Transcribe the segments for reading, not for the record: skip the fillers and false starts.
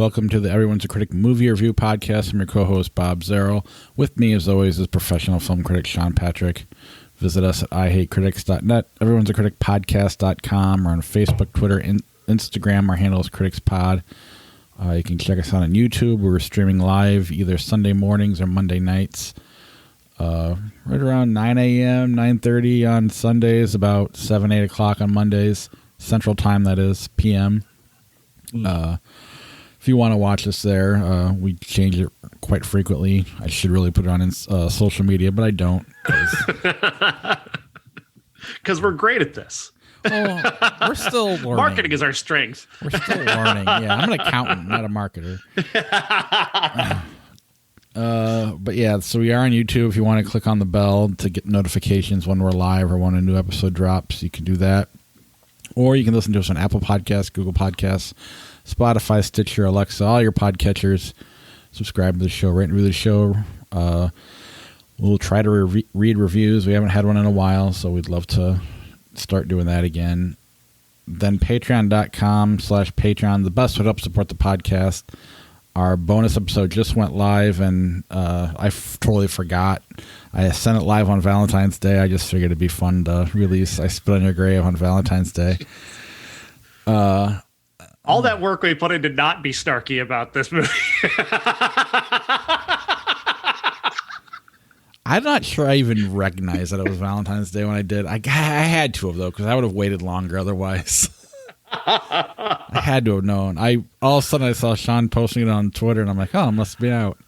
Welcome to the Everyone's a Critic movie review podcast. I'm your co-host, Bob Zarrell. With me, as always, is professional film critic Sean Patrick. Visit us at ihatecritics.net, Everyone's a Critic podcast.com, or on Facebook, Twitter, and Instagram. Our handle is CriticsPod. You can check us out on YouTube. We're streaming live either Sunday mornings or Monday nights. Right around 9 a.m., 9:30 on Sundays, about 7, 8 o'clock on Mondays. Central Time, that is, p.m. If you want to watch us there, we change it quite frequently. I should really put it on social media, but I don't. Because we're great at this. Well, we're still learning. Marketing is our strength. We're still learning. Yeah, I'm an accountant, not a marketer. But yeah, so we are on YouTube. If you want to click on the bell to get notifications when we're live or when a new episode drops, you can do that. Or you can listen to us on Apple Podcasts, Google Podcasts, Spotify, Stitcher, Alexa, all your podcatchers. Subscribe to the show, rate and review the show. We'll try to read reviews. We haven't had one in a while, so we'd love to start doing that again. Then patreon.com/Patreon, the best way to help support the podcast. Our bonus episode just went live, and I totally forgot. I sent it live on Valentine's Day. I just figured it'd be fun to release I Spit on Your Grave on Valentine's Day. All that work we put in to not be snarky about this movie. I'm not sure I even recognized that it was Valentine's Day when I did. I had to have, though, because I would have waited longer otherwise. I had to have known. All of a sudden I saw Sean posting it on Twitter, and I'm like, oh, it must be out.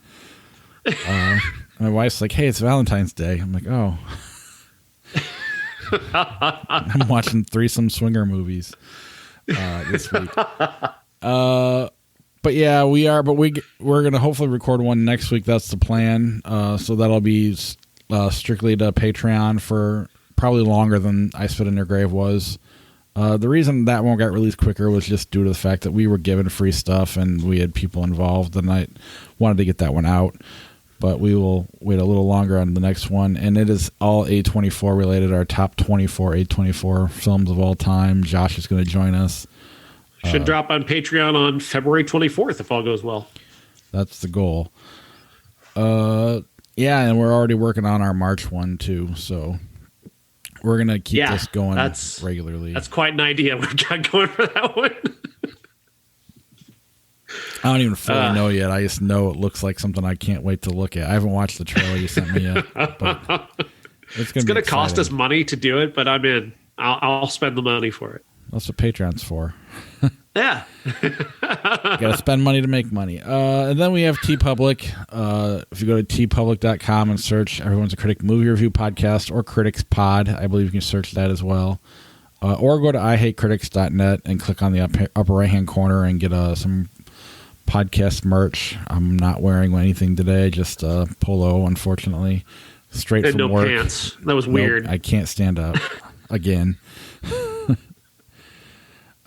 My wife's like, hey, it's Valentine's Day. I'm like, oh. I'm watching Threesome swinger movies this week. But yeah, we are. But we're going to hopefully record one next week. That's the plan. So that'll be strictly to Patreon for probably longer than I Spit in Your Grave was. The reason that one got released quicker was just due to the fact that we were given free stuff and we had people involved, and I wanted to get that one out. But we will wait a little longer on the next one, and it is all A24 related, our top 24 A24 films of all time. Josh is going to join us. Should drop on Patreon on February 24th if all goes well. That's the goal. Yeah, and we're already working on our March one, too, so we're going to keep this going regularly. That's quite an idea we got going for that one. I don't even fully know yet. I just know it looks like something I can't wait to look at. I haven't watched the trailer you sent me yet. But it's going to cost us money to do it, but I'm in. I'll spend the money for it. That's what Patreon's for. Yeah. You got to spend money to make money. And then we have TeePublic. If you go to tpublic.com and search Everyone's a Critic movie review podcast or Critics Pod, I believe you can search that as well. Or go to ihatecritics.net and click on the upper right-hand corner and get some podcast merch. I'm not wearing anything today, just polo, unfortunately. Straight from work. No pants. That was weird. I can't stand up again.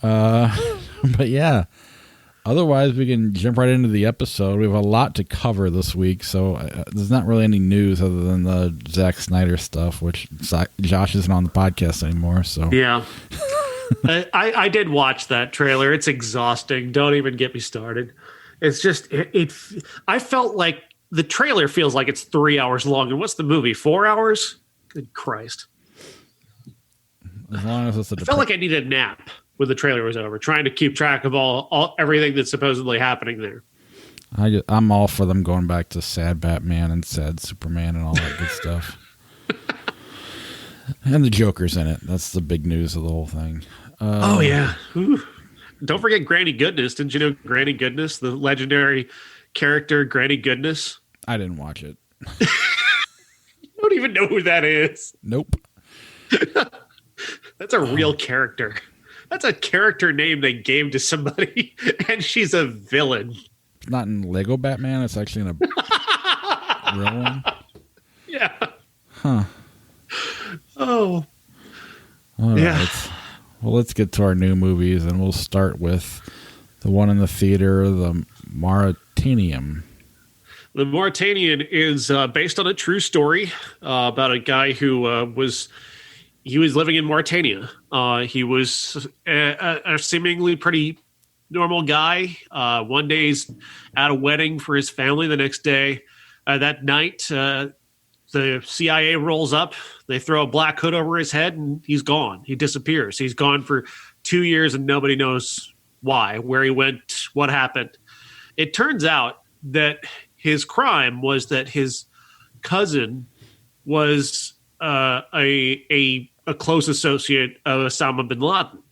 But yeah, otherwise we can jump right into the episode. We have a lot to cover this week, so there's not really any news other than the Zack Snyder stuff, which Josh isn't on the podcast anymore. So yeah. I did watch that trailer. It's exhausting. Don't even get me started. It's just I felt like the trailer feels like it's 3 hours long. And what's the movie? 4 hours? Good Christ. As long as it's I felt like I needed a nap when the trailer was over, trying to keep track of everything that's supposedly happening there. I'm all for them going back to sad Batman and sad Superman and all that good stuff. And the Joker's in it. That's the big news of the whole thing. Oh, yeah. Ooh. Don't forget Granny Goodness. Didn't you know Granny Goodness, the legendary character Granny Goodness? I didn't watch it. You don't even know who that is. Nope. That's a real character. That's a character name they gave to somebody, and she's a villain. It's not in Lego Batman. It's actually in a real one. Yeah. Huh. Oh. All right. Well, let's get to our new movies, and we'll start with the one in the theater, the Mauritanian. The Mauritanian is based on a true story about a guy who was living in Mauritania. He was a seemingly pretty normal guy. One day he's at a wedding for his family. The next day, that night, the CIA rolls up. They throw a black hood over his head, and he's gone. He disappears. He's gone for 2 years, and nobody knows why, where he went, what happened. It turns out that his crime was that his cousin was a close associate of Osama bin Laden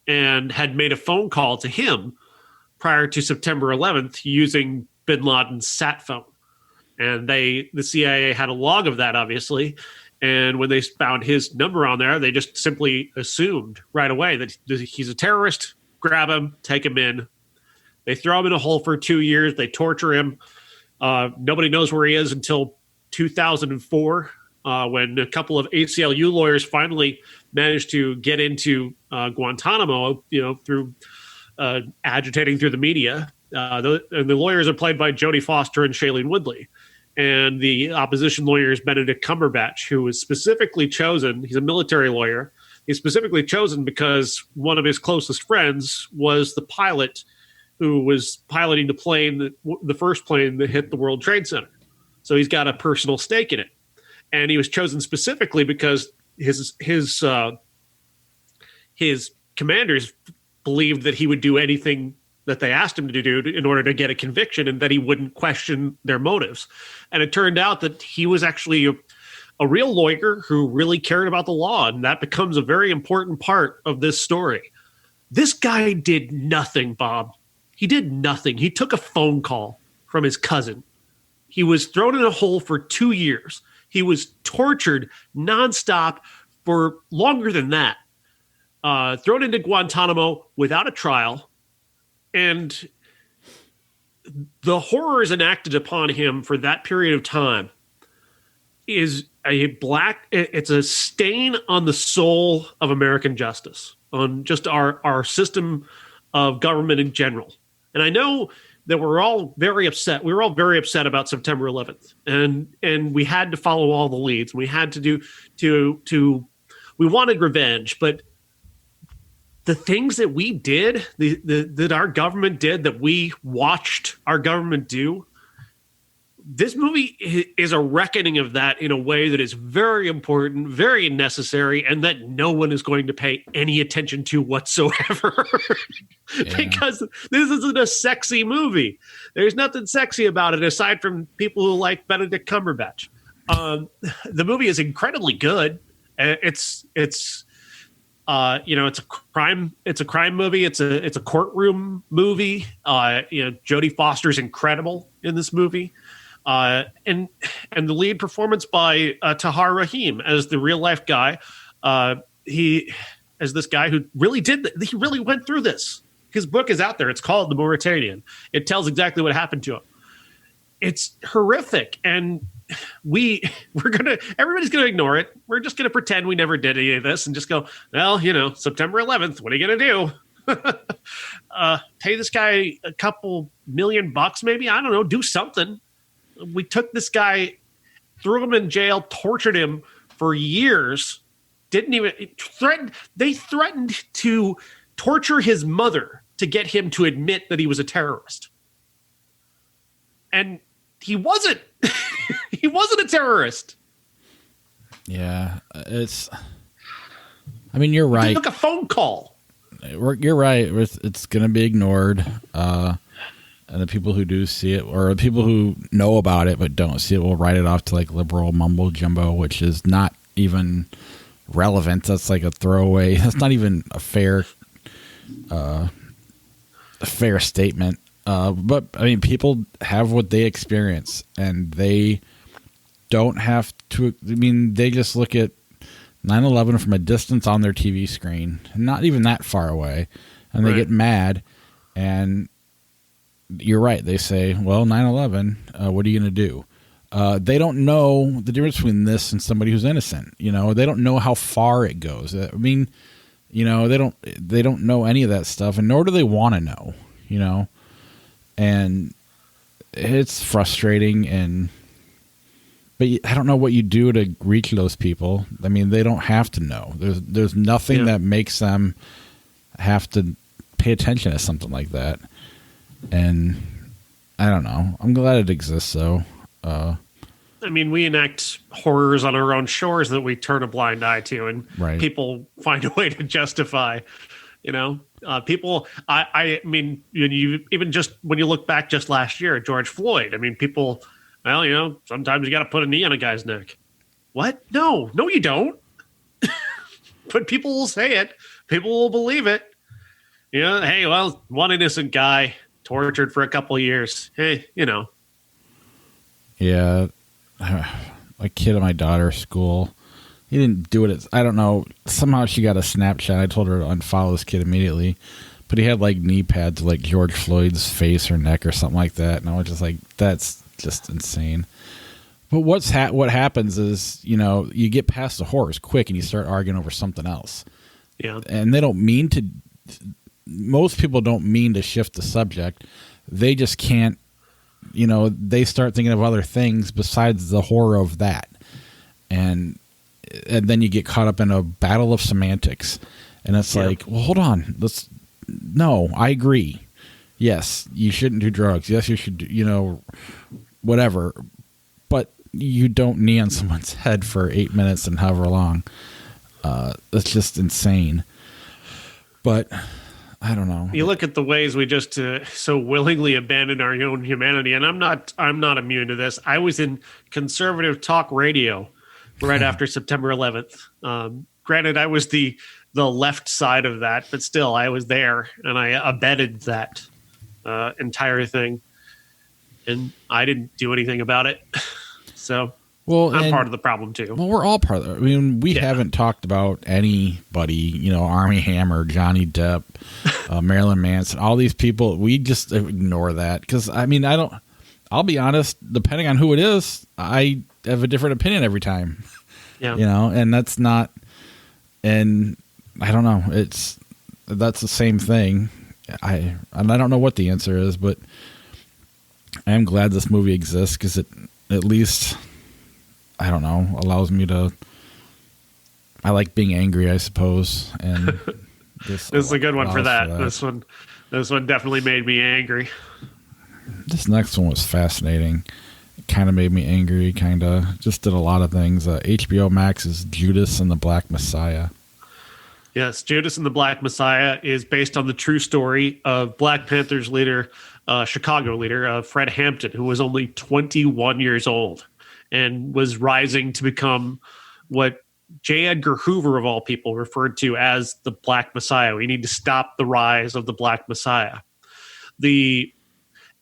and had made a phone call to him prior to September 11th using bin Laden's sat phone. And the CIA had a log of that, obviously. And when they found his number on there, they just simply assumed right away that he's a terrorist. Grab him, take him in. They throw him in a hole for 2 years. They torture him. Nobody knows where he is until 2004, when a couple of ACLU lawyers finally managed to get into Guantanamo, through agitating through the media. And the lawyers are played by Jodie Foster and Shailene Woodley. And the opposition lawyer is Benedict Cumberbatch, who was specifically chosen. He's a military lawyer. He's specifically chosen because one of his closest friends was the pilot who was piloting the plane, the first plane that hit the World Trade Center. So he's got a personal stake in it. And he was chosen specifically because his commanders believed that he would do anything that they asked him to do in order to get a conviction, and that he wouldn't question their motives. And it turned out that he was actually a real lawyer who really cared about the law, and that becomes a very important part of this story. This guy did nothing, Bob. He did nothing. He took a phone call from his cousin. He was thrown in a hole for 2 years. He was tortured nonstop for longer than that. Thrown into Guantanamo without a trial. And the horrors enacted upon him for that period of time is it's a stain on the soul of American justice, on just our system of government in general. And I know that we're all very upset. We were all very upset about September 11th, and we had to follow all the leads. We had to we wanted revenge, but the things that we did, that our government did, that we watched our government do, this movie is a reckoning of that in a way that is very important, very necessary, and that no one is going to pay any attention to whatsoever. Because this isn't a sexy movie. There's nothing sexy about it aside from people who like Benedict Cumberbatch. The movie is incredibly good. It's a crime. It's a crime movie. It's a courtroom movie. Jodie Foster's incredible in this movie, and the lead performance by Tahar Rahim as the real life guy. He as this guy who really he really went through this. His book is out there. It's called The Mauritanian. It tells exactly what happened to him. It's horrific, and everybody's gonna ignore it. We're just gonna pretend we never did any of this and just go, well, September 11th, what are you gonna do? Pay this guy a couple $1,000,000 maybe? I don't know, do something. We took this guy, threw him in jail, tortured him for years, they threatened to torture his mother to get him to admit that he was a terrorist. And he wasn't. He wasn't a terrorist. Yeah, you're right. He took a phone call. You're right. It's going to be ignored. And the people who do see it, or the people who know about it but don't see it, will write it off to like liberal mumbo jumbo, which is not even relevant. That's like a throwaway. That's not even a fair statement. But people have what they experience, and they don't have to. They just look at 9/11 from a distance on their TV screen, not even that far away, and they get mad. And you're right. They say, "Well, 9/11. What are you going to do?" They don't know the difference between this and somebody who's innocent. They don't know how far it goes. They don't know any of that stuff, and nor do they want to know. And it's frustrating, but I don't know what you do to reach those people. They don't have to know. There's nothing that makes them have to pay attention to something like that. And I don't know. I'm glad it exists, though. I mean, we enact horrors on our own shores that we turn a blind eye to, and people find a way to justify, people. I mean, even just when you look back just last year at George Floyd, I mean, people, sometimes you got to put a knee on a guy's neck. What? No, you don't. But people will say it. People will believe it. Hey, well, one innocent guy tortured for a couple of years. Hey, Yeah. A kid at my daughter's school, he didn't do it. I don't know. Somehow she got a Snapchat. I told her to unfollow this kid immediately. But he had like knee pads like George Floyd's face or neck or something like that. And I was just like, that's just insane. But what happens is, you get past the horrors quick and you start arguing over something else. Yeah. And they don't mean to. Most people don't mean to shift the subject. They just can't. They start thinking of other things besides the horror of that. And then you get caught up in a battle of semantics. And it's like, well, hold on. No, I agree. Yes, you shouldn't do drugs. Yes, you should do, whatever. But you don't knee on someone's head for 8 minutes and however long. That's just insane. But I don't know. You look at the ways we just so willingly abandon our own humanity, and I'm not immune to this. I was in conservative talk radio right after September 11th. Granted, I was the left side of that, but still, I was there, and I abetted that entire thing, and I didn't do anything about it. So. Well, I'm part of the problem too. Well, we're all part of it. I mean, we haven't talked about anybody, Armie Hammer, Johnny Depp, Marilyn Manson, all these people. We just ignore that because, I mean, I'll be honest, depending on who it is, I have a different opinion every time. Yeah. And that's not, and I don't know. That's the same thing. I don't know what the answer is, but I am glad this movie exists because it at least, I don't know, allows me to. I like being angry, I suppose, and this is a good one for that. This one definitely made me angry. This next one was fascinating. It kind of made me angry. Kind of just did a lot of things. HBO Max's Judas and the Black Messiah. Yes, Judas and the Black Messiah is based on the true story of Black Panther's leader, Chicago leader, Fred Hampton, who was only 21 years old. And was rising to become what J. Edgar Hoover, of all people, referred to as the Black Messiah. We need to stop the rise of the Black Messiah. The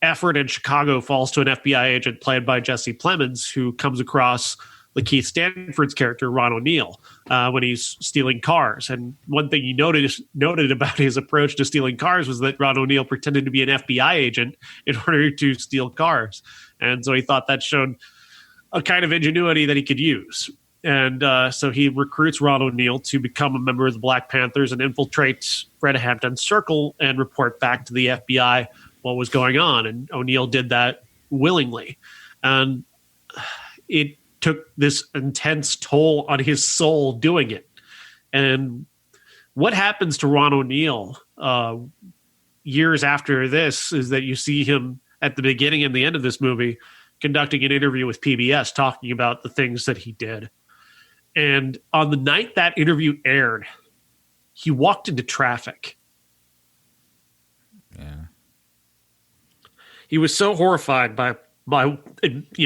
effort in Chicago falls to an FBI agent played by Jesse Plemons, who comes across Lakeith Stanford's character, Ron O'Neal, when he's stealing cars. And one thing he noted about his approach to stealing cars was that Ron O'Neal pretended to be an FBI agent in order to steal cars. And so he thought that showed a kind of ingenuity that he could use. And so he recruits Ron O'Neal to become a member of the Black Panthers and infiltrates Fred Hampton's circle and report back to the FBI what was going on. And O'Neal did that willingly. And it took this intense toll on his soul doing it. And what happens to Ron O'Neal years after this is that you see him at the beginning and the end of this movie conducting an interview with PBS talking about the things that he did. And on the night that interview aired, he walked into traffic. Yeah. He was so horrified by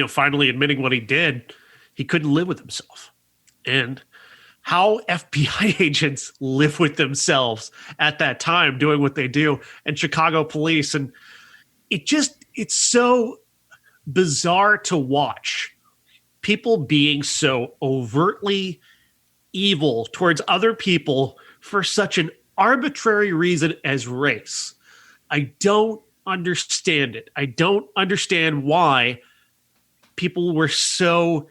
finally admitting what he did, he couldn't live with himself. And how FBI agents live with themselves at that time doing what they do, and Chicago police, and it's so bizarre to watch people being so overtly evil towards other people for such an arbitrary reason as race. I don't understand it. I don't understand why people were so.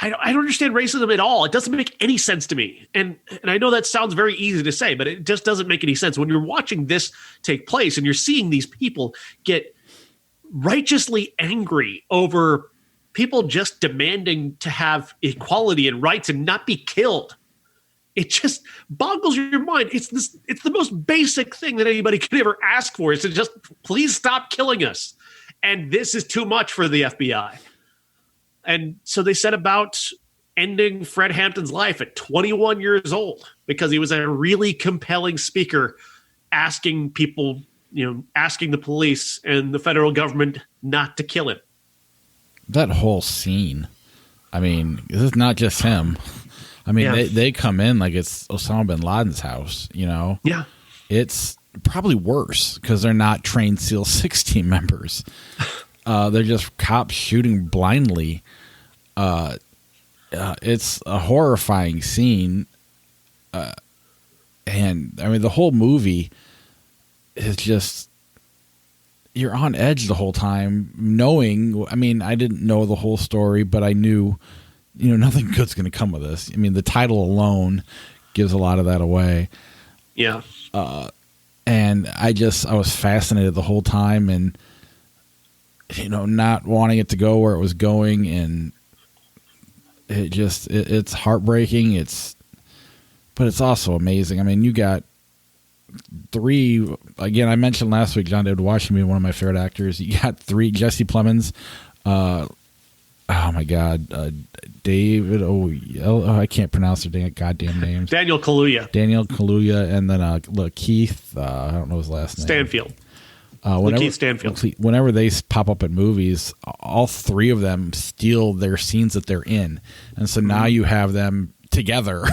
I don't understand racism at all. It doesn't make any sense to me. And I know that sounds very easy to say, but it just doesn't make any sense. When you're watching this take place and you're seeing these people get righteously angry over people just demanding to have equality and rights and not be killed. It just boggles your mind. It's the most basic thing that anybody could ever ask for, is to just please stop killing us. And this is too much for the FBI. And so they set about ending Fred Hampton's life at 21 years old because he was a really compelling speaker, asking people, asking the police and the federal government not to kill him. That whole scene. I mean, this is not just him. I mean, they come in like it's Osama bin Laden's house, Yeah. It's probably worse because they're not trained SEAL 6 team members. They're just cops shooting blindly. It's a horrifying scene. And I mean, the whole movie is just, you're on edge the whole time, knowing, I mean, I didn't know the whole story, but I knew, nothing good's going to come of this. I mean, the title alone gives a lot of that away. Yeah. And I was fascinated the whole time, and, not wanting it to go where it was going. And it's heartbreaking. But it's also amazing. I mean, you got 3, again, I mentioned last week, John David Washington, one of my favorite actors. You got 3, Jesse Plemons, oh my God, David, I can't pronounce their goddamn names. Daniel Kaluuya. And then Keith, I don't know his last name. Stanfield. Keith Stanfield. Whenever they pop up at movies, all 3 of them steal their scenes that they're in. And so now you have them together.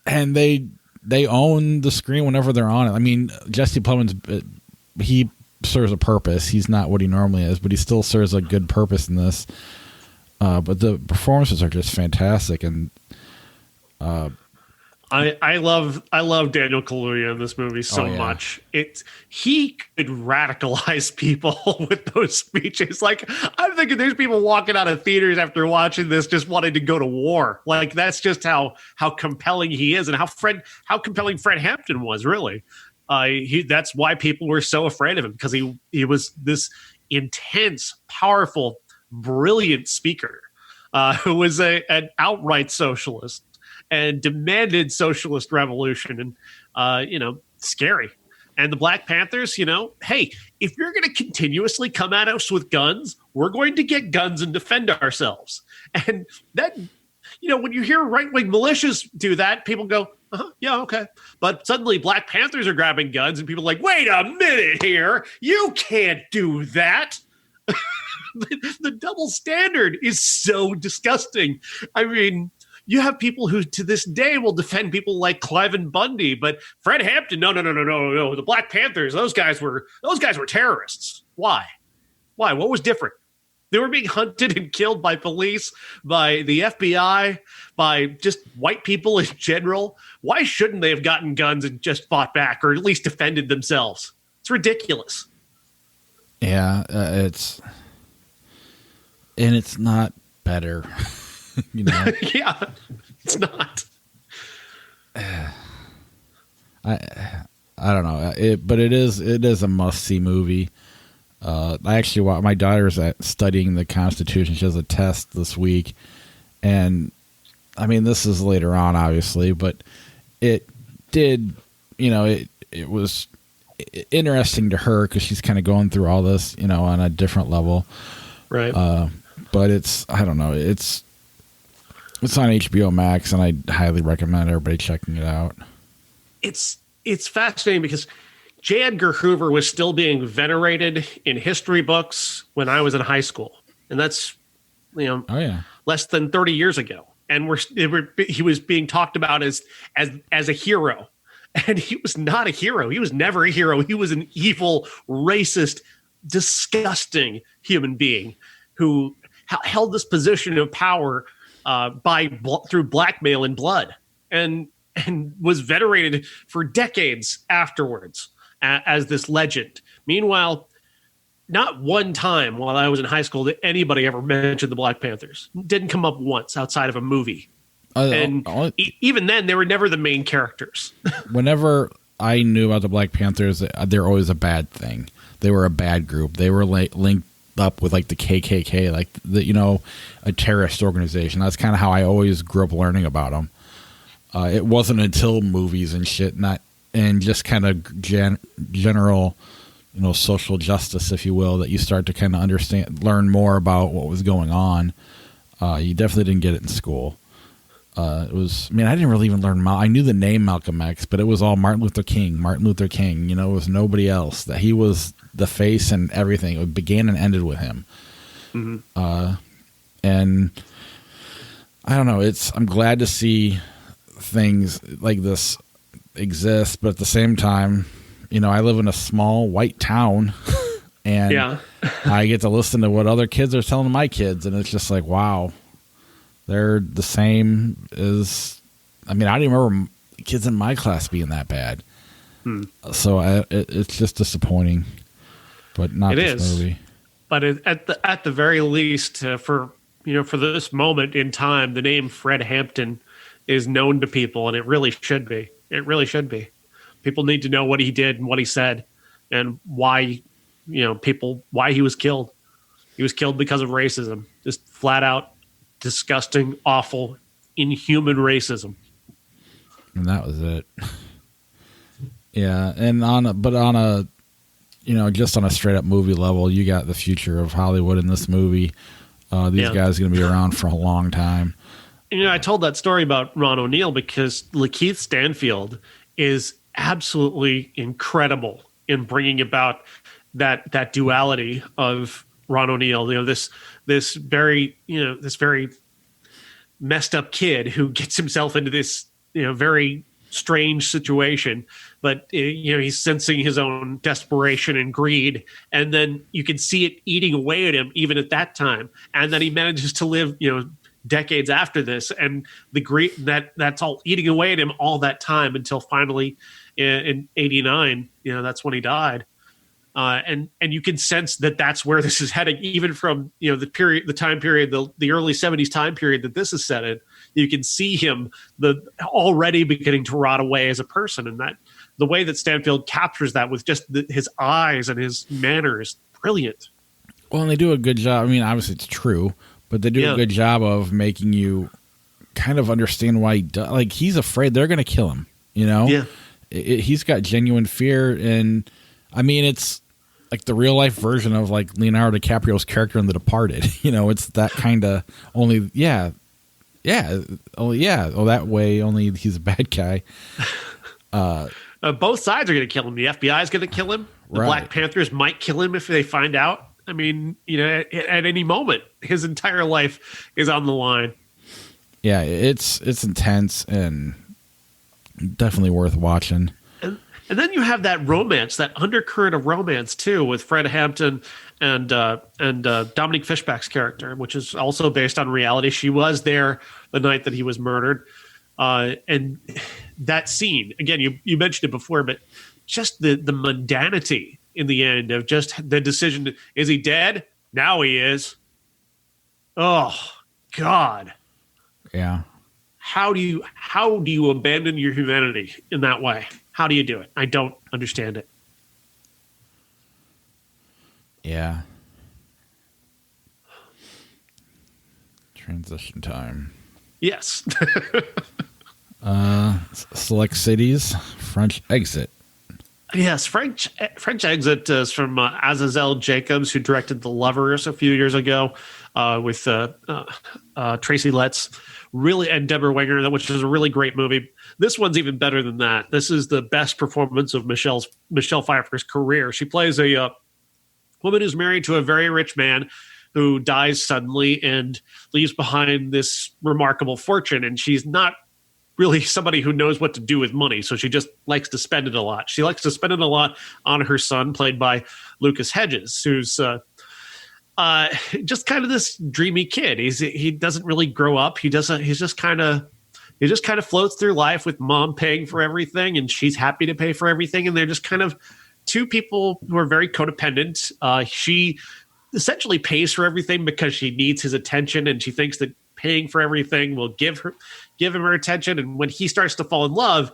And they own the screen whenever they're on it. I mean, Jesse Plemons, he serves a purpose. He's not what he normally is, but he still serves a good purpose in this. But the performances are just fantastic. And I love Daniel Kaluuya in this movie so much. He could radicalize people with those speeches. Like, I'm thinking there's people walking out of theaters after watching this just wanting to go to war. Like, that's just how compelling he is, and how compelling Fred Hampton was, really. That's why people were so afraid of him, because he was this intense, powerful, brilliant speaker who was an outright socialist and demanded socialist revolution, and scary. And the Black Panthers, hey, if you're going to continuously come at us with guns, we're going to get guns and defend ourselves. And that, when you hear right-wing militias do that, people go, yeah, okay. But suddenly Black Panthers are grabbing guns and people are like, wait a minute here. You can't do that. The double standard is so disgusting. I mean, you have people who to this day will defend people like Cliven Bundy, but Fred Hampton, no. The Black Panthers, those guys were terrorists. Why? What was different? They were being hunted and killed by police, by the FBI, by just white people in general. Why shouldn't they have gotten guns and just fought back, or at least defended themselves? It's ridiculous. Yeah, it's not better. Yeah, it's not. I don't know, but it is a must-see movie. I actually, my daughter's studying the Constitution. She has a test this week, and I mean, this is later on, obviously, but it did, it was interesting to her because she's kind of going through all this, on a different level, right? But I don't know, it's on HBO Max, and I highly recommend everybody checking it out. It's fascinating because J. Edgar Hoover was still being venerated in history books when I was in high school, and that's less than 30 years ago. And he was being talked about as a hero, and he was not a hero. He was never a hero. He was an evil, racist, disgusting human being who held this position of power through blackmail and blood, and was venerated for decades afterwards as this legend. Meanwhile, not one time while I was in high school did anybody ever mention the Black Panthers. Didn't come up once outside of a movie. Even then, they were never the main characters. Whenever I knew about the Black Panthers, they're always a bad thing. They were a bad group. They were linked up with like the KKK, like a terrorist organization. That's kind of how I always grew up learning about them. It wasn't until movies and shit, and just kind of general, social justice, if you will, that you start to kind of learn more about what was going on. You definitely didn't get it in school. I didn't really even learn. I knew the name Malcolm X, but it was all Martin Luther King. It was nobody else. That he was the face and everything. It began and ended with him. Mm-hmm. And I don't know. I'm glad to see things like this exist, but at the same time, I live in a small white town, and I get to listen to what other kids are telling my kids, and it's just like, wow. They're the same as, I don't even remember kids in my class being that bad. So it's just disappointing, but not this movie. But at the very least, for this moment in time, the name Fred Hampton is known to people, and it really should be. It really should be. People need to know what he did and what he said, and why, why he was killed. He was killed because of racism, just flat out. Disgusting, awful, inhuman racism. And that was it. Yeah, and just on a straight up movie level, you got the future of Hollywood in this movie. These guys are going to be around for a long time. I told that story about Ron O'Neal because Lakeith Stanfield is absolutely incredible in bringing about that duality of Ron O'Neal, this very messed up kid who gets himself into this, very strange situation, but he's sensing his own desperation and greed, and then you can see it eating away at him even at that time, and then he manages to live, decades after this, and the greed that's all eating away at him all that time until finally in '89, that's when he died. And you can sense that that's where this is heading, even from the time period, the early '70s time period that this is set in. You can see him already beginning to rot away as a person, and that the way that Stanfield captures that with just his eyes and his manner is brilliant. Well, and they do a good job. Obviously it's true, but they do a good job of making you kind of understand why he's afraid they're going to kill him. He's got genuine fear, and it's like the real life version of like Leonardo DiCaprio's character in The Departed. It's that kind of only, that way, only he's a bad guy. Both sides are going to kill him. The FBI is going to kill him. The Black Panthers might kill him if they find out. At any moment, his entire life is on the line. Yeah, it's intense and definitely worth watching. And then you have that romance, that undercurrent of romance too, with Fred Hampton and Dominique Fishback's character, which is also based on reality. She was there the night that he was murdered, and that scene again. You mentioned it before, but just the mundanity in the end of just the decision: is he dead? Now he is. Oh God! Yeah. How do you abandon your humanity in that way? How do you do it? I don't understand it. Yeah. Transition time. Yes. Select cities. French Exit. Yes, French Exit is from Azazel Jacobs, who directed The Lovers a few years ago with Tracy Letts. Really, and Deborah Winger, which is a really great movie. This one's even better than that. This is the best performance of Michelle Pfeiffer's career. She plays a woman who's married to a very rich man who dies suddenly and leaves behind this remarkable fortune. And she's not really somebody who knows what to do with money, so she just likes to spend it a lot. She likes to spend it a lot on her son, played by Lucas Hedges, who's just kind of this dreamy kid. He doesn't really grow up. He just kind of floats through life with mom paying for everything, and she's happy to pay for everything. And they're just kind of two people who are very codependent. She essentially pays for everything because she needs his attention, and she thinks that paying for everything will give him her attention. And when he starts to fall in love,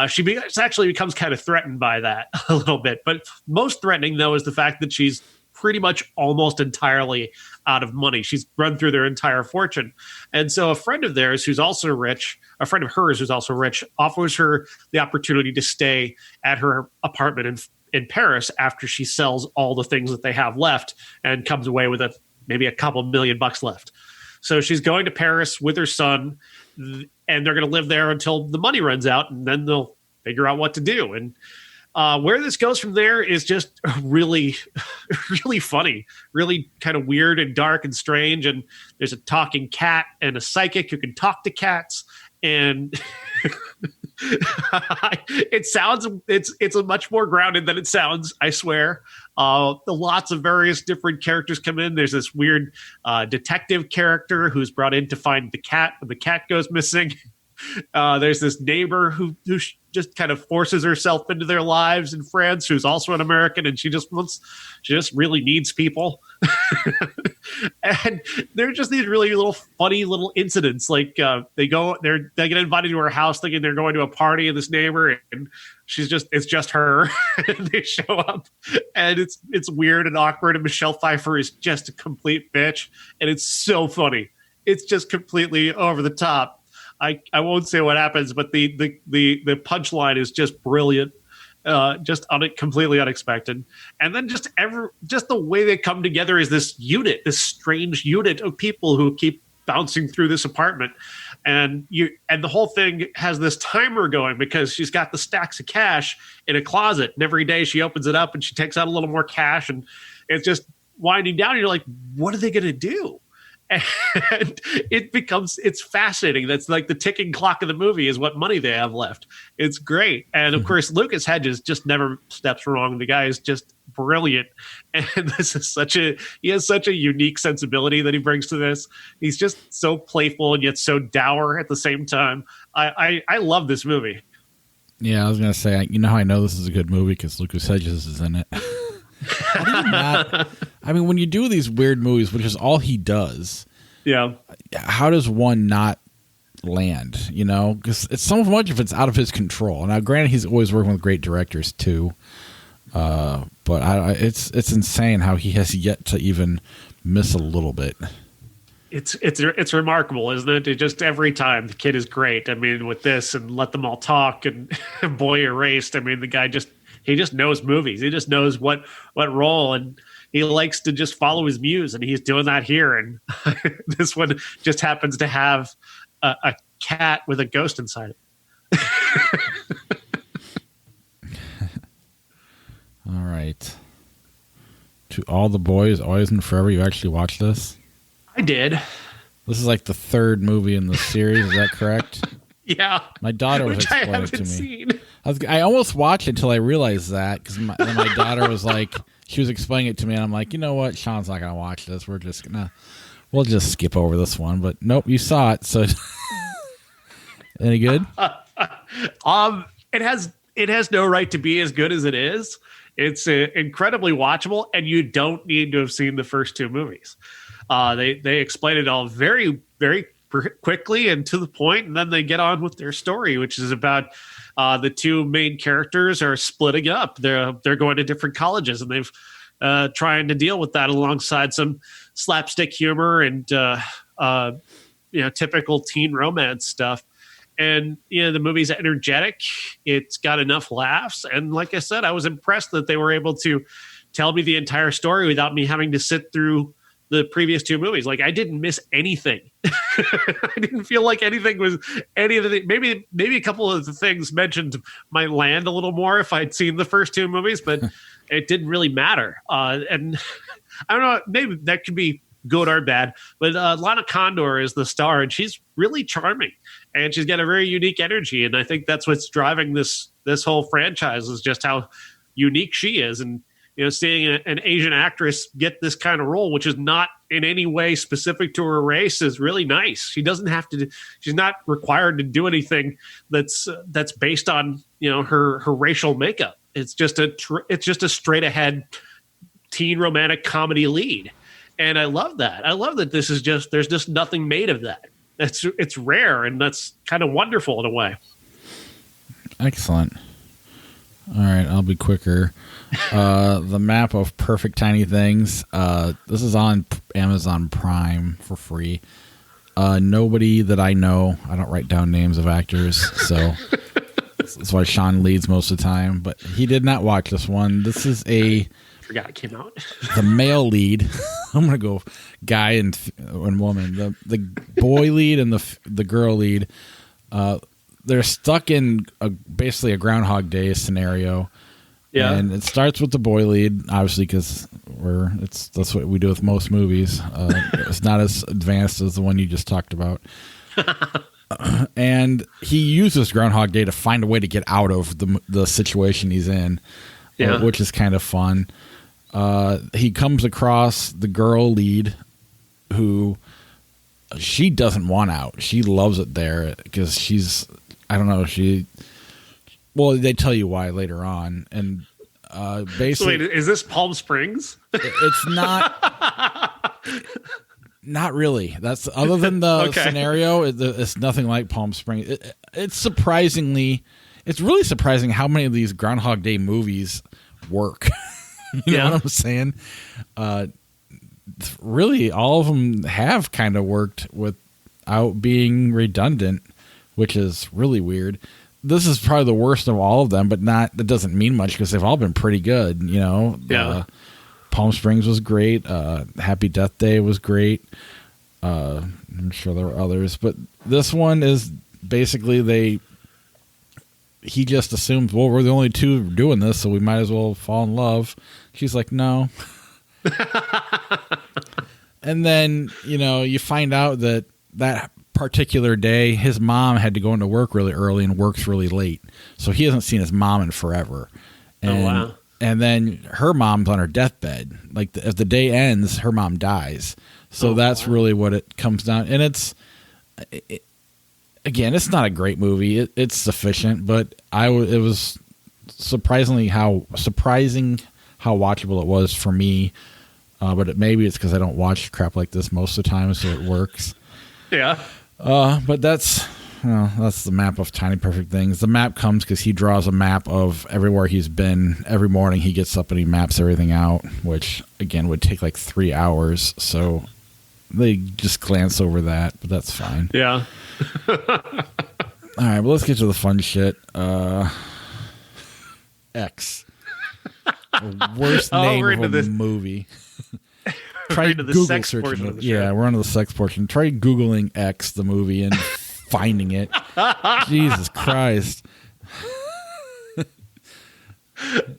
she actually becomes kind of threatened by that a little bit. But most threatening, though, is the fact that she's pretty much almost entirely out of money. She's run through their entire fortune. And so a friend of theirs who's also rich, a friend of hers who's also rich, offers her the opportunity to stay at her apartment in Paris after she sells all the things that they have left and comes away with maybe a couple $1,000,000 left. So she's going to Paris with her son, and they're going to live there until the money runs out, and then they'll figure out what to do. And where this goes from there is just really, really funny, really kind of weird and dark and strange. And there's a talking cat and a psychic who can talk to cats. And it's a much more grounded than it sounds, I swear. Lots of various different characters come in. There's this weird detective character who's brought in to find the cat when the cat goes missing. There's this neighbor who just kind of forces herself into their lives in France, who's also an American, and she just really needs people. And they're just these really little funny little incidents. Like they get invited to her house thinking they're going to a party, and this neighbor, and it's just her. And they show up, and it's weird and awkward. And Michelle Pfeiffer is just a complete bitch, and it's so funny. It's just completely over the top. I won't say what happens, but the punchline is just brilliant, completely unexpected. And then just the way they come together is this strange unit of people who keep bouncing through this apartment, and the whole thing has this timer going because she's got the stacks of cash in a closet, and every day she opens it up and she takes out a little more cash, and it's just winding down. And you're like, what are they going to do? And it's fascinating. That's like the ticking clock of the movie is what money they have left. It's great. And of course, Lucas Hedges just never steps wrong. The guy is just brilliant. And he has such a unique sensibility that he brings to this. He's just so playful and yet so dour at the same time. I love this movie. Yeah, I was going to say, how I know this is a good movie because Lucas Hedges is in it. How do you not? I mean, when you do these weird movies, which is all he does, yeah. How does one not land? Because it's so much if it's out of his control. Now, granted, he's always working with great directors too, but it's insane how he has yet to even miss a little bit. It's remarkable, isn't it? Just every time the kid is great. I mean, with this and Let Them All Talk and Boy Erased. I mean, the guy he just knows movies. He just knows what role, and he likes to just follow his muse, and he's doing that here. And this one just happens to have a cat with a ghost inside it. All right. To all the boys, always and forever. You actually watched this? I did. This is like the third movie in the series. Is that correct? Yeah. My daughter was explaining it to me. Seen. I almost watched it until I realized that because my daughter was like, she was explaining it to me, and I'm like, you know what? Sean's not going to watch this. We'll just skip over this one. But nope, you saw it. So, any good? It has no right to be as good as it is. It's incredibly watchable, and you don't need to have seen the first two movies. They explain it all very, very quickly and to the point, and then they get on with their story, which is about the two main characters are splitting up. They're going to different colleges, and they've trying to deal with that alongside some slapstick humor and typical teen romance stuff. And the movie's energetic. It's got enough laughs, and like I said, I was impressed that they were able to tell me the entire story without me having to sit through the previous two movies. Like, I didn't miss anything. I didn't feel like anything was any of the maybe a couple of the things mentioned might land a little more if I'd seen the first two movies, but it didn't really matter. And I don't know, maybe that could be good or bad, but Lana Condor is the star, and she's really charming, and she's got a very unique energy, and I think that's what's driving this whole franchise is just how unique she is. And seeing an Asian actress get this kind of role, which is not in any way specific to her race, is really nice. She doesn't have to. She's not required to do anything that's based on her racial makeup. It's just a straight ahead teen romantic comedy lead, and I love that. I love that there's just nothing made of that. It's rare, and that's kind of wonderful in a way. Excellent. All right, I'll be quicker. The Map of Perfect Tiny Things. This is on Amazon Prime for free. Nobody that I know. I don't write down names of actors, so that's why Sean leads most of the time. But he did not watch this one. This is forgot it came out. The male lead. I'm gonna go guy and woman. The boy lead and the girl lead. They're stuck in basically a Groundhog Day scenario. Yeah, and it starts with the boy lead, obviously, because that's what we do with most movies. It's not as advanced as the one you just talked about. And he uses Groundhog Day to find a way to get out of the situation he's in, which is kind of fun. He comes across the girl lead, who she doesn't want out. She loves it there because she's, I don't know, well, they tell you why later on, and basically, so wait, is this Palm Springs? It's not. Not really. That's other than the scenario. It's nothing like Palm Springs. It's really surprising how many of these Groundhog Day movies work. You know what I'm saying? Really, all of them have kind of worked without being redundant, which is really weird. This is probably the worst of all of them, but that doesn't mean much because they've all been pretty good. You know, Palm Springs was great. Happy Death Day was great. I'm sure there were others, but this one is basically he just assumes, well, we're the only two doing this, so we might as well fall in love. She's like, no. And then, you find out that particular day, his mom had to go into work really early and works really late. So he hasn't seen his mom in forever. And, wow. And then her mom's on her deathbed. Like, if the day ends, her mom dies. So that's really what it comes down. And again, it's not a great movie. It's sufficient, but it was surprising how watchable it was for me. But maybe it's because I don't watch crap like this most of the time, so it works. Yeah. But that's the map of tiny perfect things. The map comes because he draws a map of everywhere he's been. Every morning he gets up and he maps everything out, which again would take like 3 hours. So they just glance over that, but that's fine. Yeah. All right, well, let's get to the fun shit. X. The worst name of a movie. Try into the sex portion of the show. Yeah, we're on to the sex portion. Try Googling X, the movie, and finding it. Jesus Christ.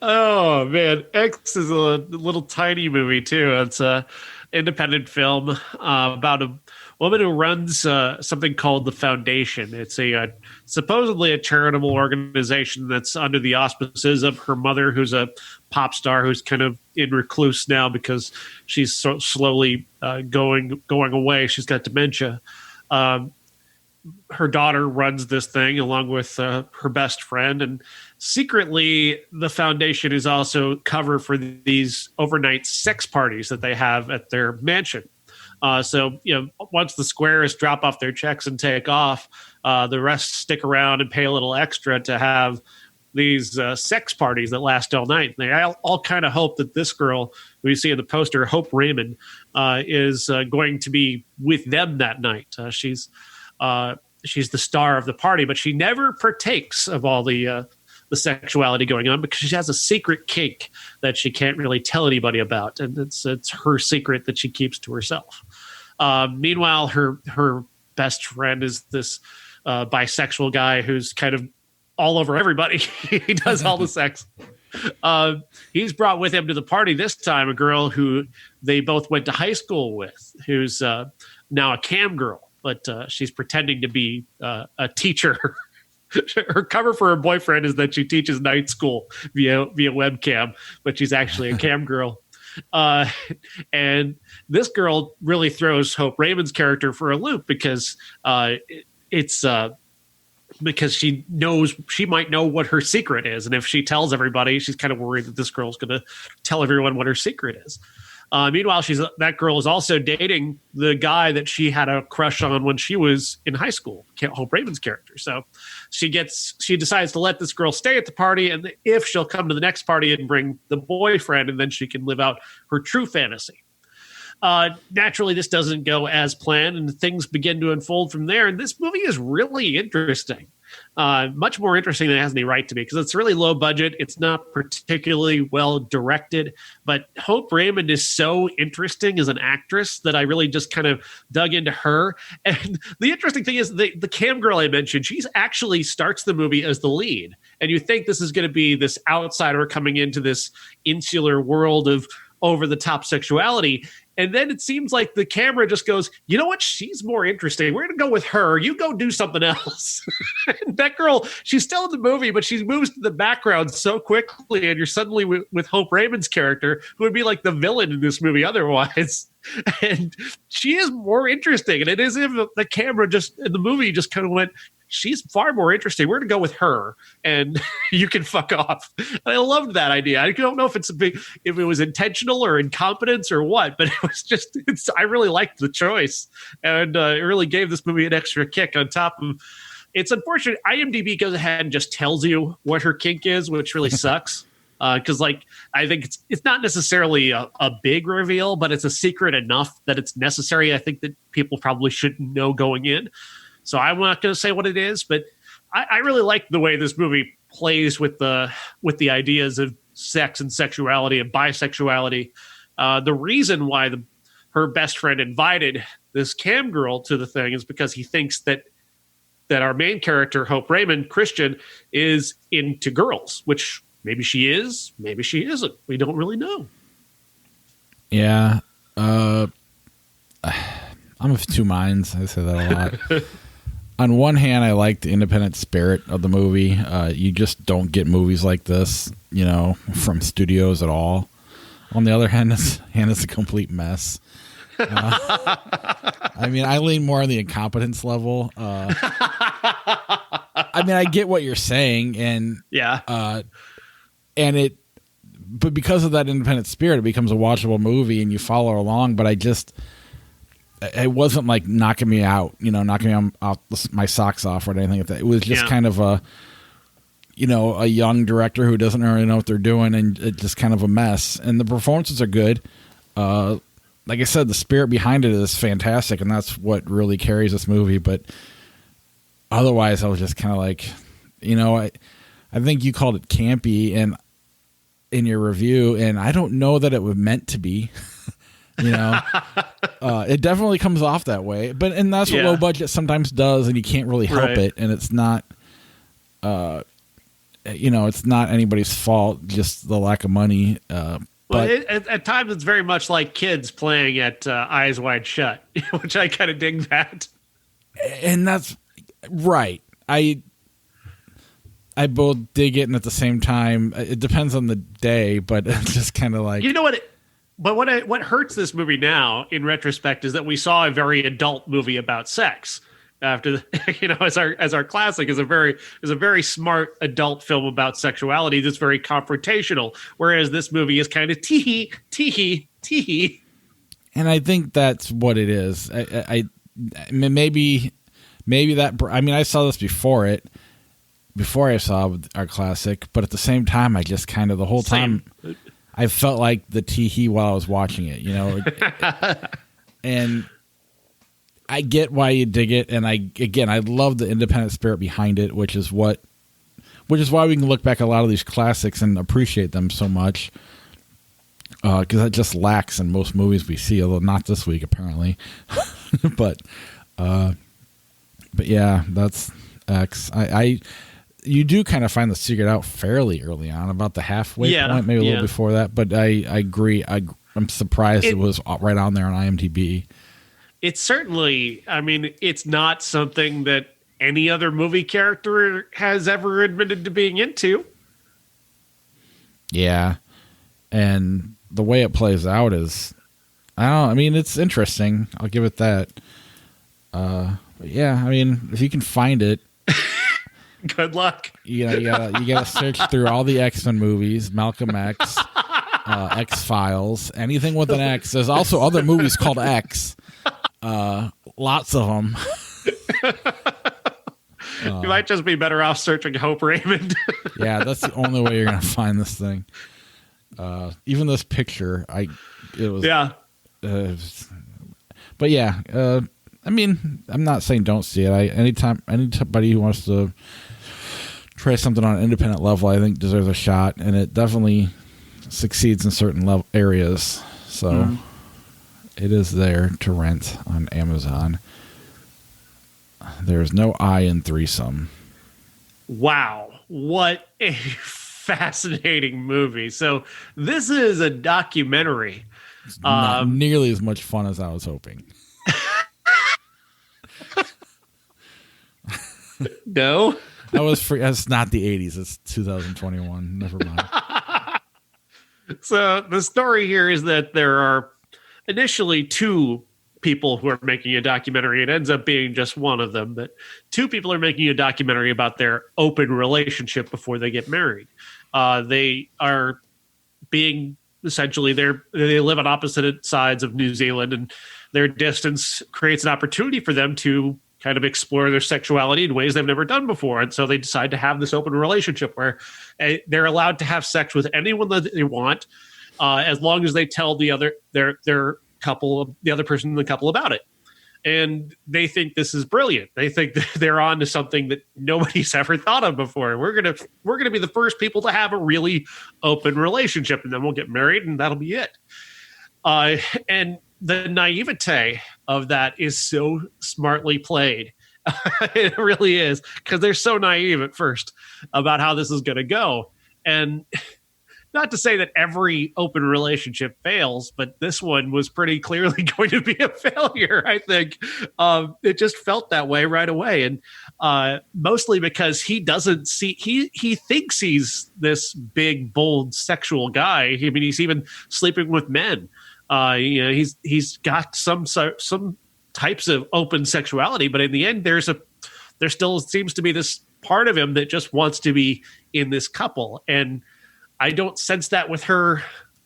Oh, man. X is a little tiny movie, too. It's an independent film about a woman who runs something called the Foundation. It's supposedly a charitable organization that's under the auspices of her mother, who's a pop star who's kind of in recluse now because she's so slowly going away. She's got dementia. Her daughter runs this thing along with her best friend, and secretly the Foundation is also cover for these overnight sex parties that they have at their mansion. So once the squares drop off their checks and take off, the rest stick around and pay a little extra to have these sex parties that last all night. And they all kind of hope that this girl, who you see in the poster, Hope Raymond, is going to be with them that night. She's the star of the party, but she never partakes of all the sexuality going on because she has a secret kink that she can't really tell anybody about, and it's her secret that she keeps to herself. Meanwhile, her best friend is this bisexual guy who's kind of all over everybody. He does all the sex. He's brought with him to the party this time a girl who they both went to high school with, who's now a cam girl, but she's pretending to be a teacher. Her cover for her boyfriend is that she teaches night school via webcam, but she's actually a cam girl. And this girl really throws Hope Raymond's character for a loop because because she might know what her secret is. And if she tells everybody, she's kind of worried that this girl's going to tell everyone what her secret is. Meanwhile, that girl is also dating the guy that she had a crush on when she was in high school, Hope Raymond's character. So she decides to let this girl stay at the party, and if she'll come to the next party and bring the boyfriend, and then she can live out her true fantasy. Naturally, this doesn't go as planned, and things begin to unfold from there. And this movie is really interesting. Much more interesting than it has any right to be, because it's really low budget. It's not particularly well directed, but Hope Raymond is so interesting as an actress that I really just kind of dug into her. And the interesting thing is the cam girl I mentioned, she's actually starts the movie as the lead. And you think this is going to be this outsider coming into this insular world of over-the-top sexuality. And then it seems like the camera just goes, you know what? She's more interesting. We're going to go with her. You go do something else. And that girl, she's still in the movie, but she moves to the background so quickly. And you're suddenly with Hope Raymond's character, who would be like the villain in this movie otherwise. And she is more interesting. And it is if the camera just in the movie just kind of went, she's far more interesting. We're going to go with her, and you can fuck off. And I loved that idea. I don't know if if it was intentional or incompetence or what, but it was just, I really liked the choice, and it really gave this movie an extra kick on top of. It's unfortunate. IMDb goes ahead and just tells you what her kink is, which really sucks. Because I think it's not necessarily a big reveal, but it's a secret enough that it's necessary. I think that people probably shouldn't know going in. So I'm not going to say what it is, but I really like the way this movie plays with the ideas of sex and sexuality and bisexuality. The reason why her best friend invited this cam girl to the thing is because he thinks that our main character, Hope Raymond, Christian, is into girls, which maybe she is, maybe she isn't. We don't really know. Yeah. I'm of two minds. I say that a lot. On one hand, I like the independent spirit of the movie. You just don't get movies like this, from studios at all. On the other hand, it's a complete mess. I mean, I lean more on the incompetence level. I mean, I get what you're saying, and yeah, but because of that independent spirit, it becomes a watchable movie, and you follow along. But it wasn't like knocking me out, knocking me out my socks off or anything like that. It was just kind of a young director who doesn't really know what they're doing, and it's just kind of a mess. And the performances are good. Like I said, the spirit behind it is fantastic, and that's what really carries this movie. But otherwise, I was just kind of like, I think you called it campy and in your review, and I don't know that it was meant to be. It definitely comes off that way, and that's what low budget sometimes does, and you can't really help it. And it's not, it's not anybody's fault, just the lack of money. But at times it's very much like kids playing at Eyes Wide Shut, which I kind of dig that. And that's right. I both dig it, and at the same time, it depends on the day. But it's just kind of like, But what hurts this movie now, in retrospect, is that we saw a very adult movie about sex. After as our classic is a very smart adult film about sexuality that's very confrontational, whereas this movie is kind of tee. And I think that's what it is. I maybe that. I mean, I saw this before I saw our classic, but at the same time, I just kind of the whole time. I felt like the tee while I was watching it, and I get why you dig it. And I love the independent spirit behind it, which is why we can look back at a lot of these classics and appreciate them so much. Because that just lacks in most movies we see, although not this week apparently. but yeah, that's X. You do kind of find the secret out fairly early on, about the halfway point, maybe a little before that. But I agree. I'm surprised it was right on there on IMDb. It's certainly, I mean, it's not something that any other movie character has ever admitted to being into. Yeah. And the way it plays out is, it's interesting. I'll give it that. But yeah, I mean, if you can find it, good luck. You gotta search through all the X-Men movies, Malcolm X, X-Files, anything with an X. There's also other movies called X. Lots of them. You might just be better off searching Hope Raymond. Yeah, that's the only way you're going to find this thing. Even this picture, but yeah, I mean, I'm not saying don't see it. Anybody who wants to try something on an independent level, I think deserves a shot, and it definitely succeeds in certain areas. So it is there to rent on Amazon. There's no I in Threesome. Wow, what a fascinating movie. So this is a documentary. It's not nearly as much fun as I was hoping. No? That's not the 80s. It's 2021. Never mind. So the story here is that there are initially two people who are making a documentary. It ends up being just one of them, but two people are making a documentary about their open relationship before they get married. They are being essentially they live on opposite sides of New Zealand, and their distance creates an opportunity for them to kind of explore their sexuality in ways they've never done before. And so they decide to have this open relationship where they're allowed to have sex with anyone that they want, as long as they tell the other person in the couple about it. And they think this is brilliant. They think that they're on to something that nobody's ever thought of before. We're gonna be the first people to have a really open relationship, and then we'll get married, and that'll be it. And the naivete of that is so smartly played. It really is, because they're so naive at first about how this is going to go. And not to say that every open relationship fails, but this one was pretty clearly going to be a failure, I think. It just felt that way right away. And mostly because he doesn't see, he thinks he's this big, bold, sexual guy. I mean, he's even sleeping with men. He's got some types of open sexuality, but in the end, there still seems to be this part of him that just wants to be in this couple. And I don't sense that with her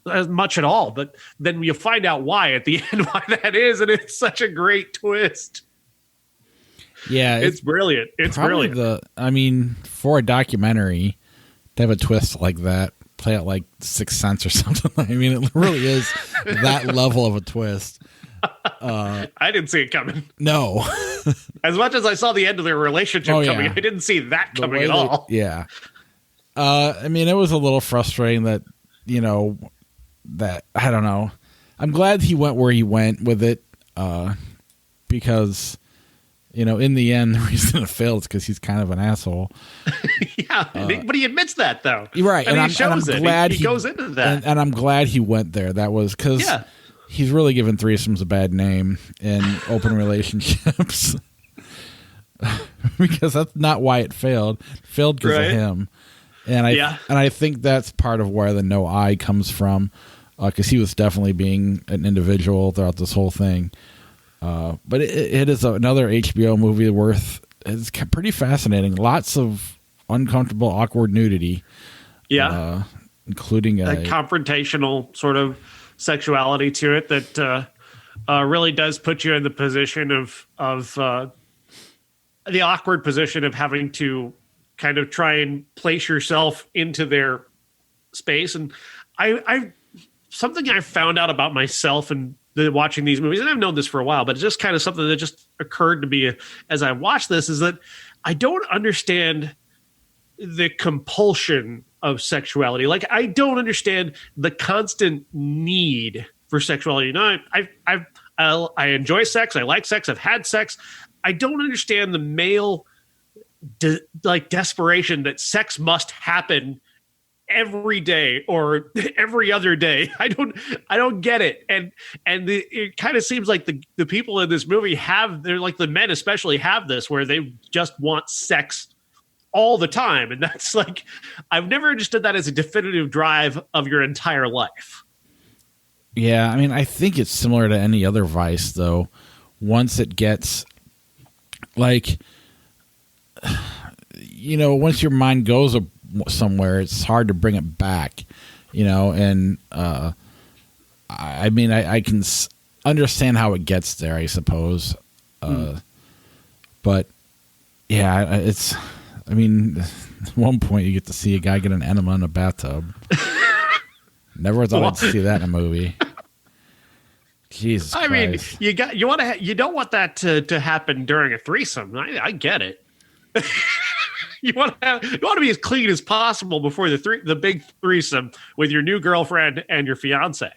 as much at all, but then you find out why at the end, why that is. And it's such a great twist. Yeah. It's brilliant. It's brilliant. For a documentary to have a twist like that, play it like Sixth Sense or something. I mean, it really is that level of a twist. I didn't see it coming. No. As much as I saw the end of their relationship coming, I didn't see that coming at all. Yeah. It was a little frustrating that I don't know. I'm glad he went where he went with it, because, in the end, the reason it failed is because he's kind of an asshole. Yeah, but he admits that, though. Right, and I'm glad he goes into that. And I'm glad he went there. That was because he's really given threesomes a bad name in open relationships. Because that's not why it failed. It failed because of him. And I think that's part of where the no I comes from, because he was definitely being an individual throughout this whole thing. But it is another HBO movie it's pretty fascinating. Lots of uncomfortable, awkward nudity. Yeah. Including a confrontational sort of sexuality to it that really does put you in the position of the awkward position of having to kind of try and place yourself into their space. And I something I found out about myself and watching these movies, and I've known this for a while, but it's just kind of something that just occurred to me as I watched this, is that I don't understand the compulsion of sexuality. Like, I don't understand the constant need for sexuality. I enjoy sex. I like sex. I've had sex. I don't understand the male desperation that sex must happen every day or every other day. I don't get it. And it kind of seems like the people in this movie they're like, the men especially have this, where they just want sex all the time. And that's like, I've never understood that as a definitive drive of your entire life. Yeah. I think it's similar to any other vice, though. Once it gets once your mind goes somewhere, it's hard to bring it back. and I mean, I can understand how it gets there, I suppose. But yeah, I mean, at one point you get to see a guy get an enema in a bathtub. Never thought I'd see that in a movie. Jesus Christ. I mean, you don't want that to happen during a threesome. I get it. You want to be as clean as possible before the big threesome with your new girlfriend and your fiance.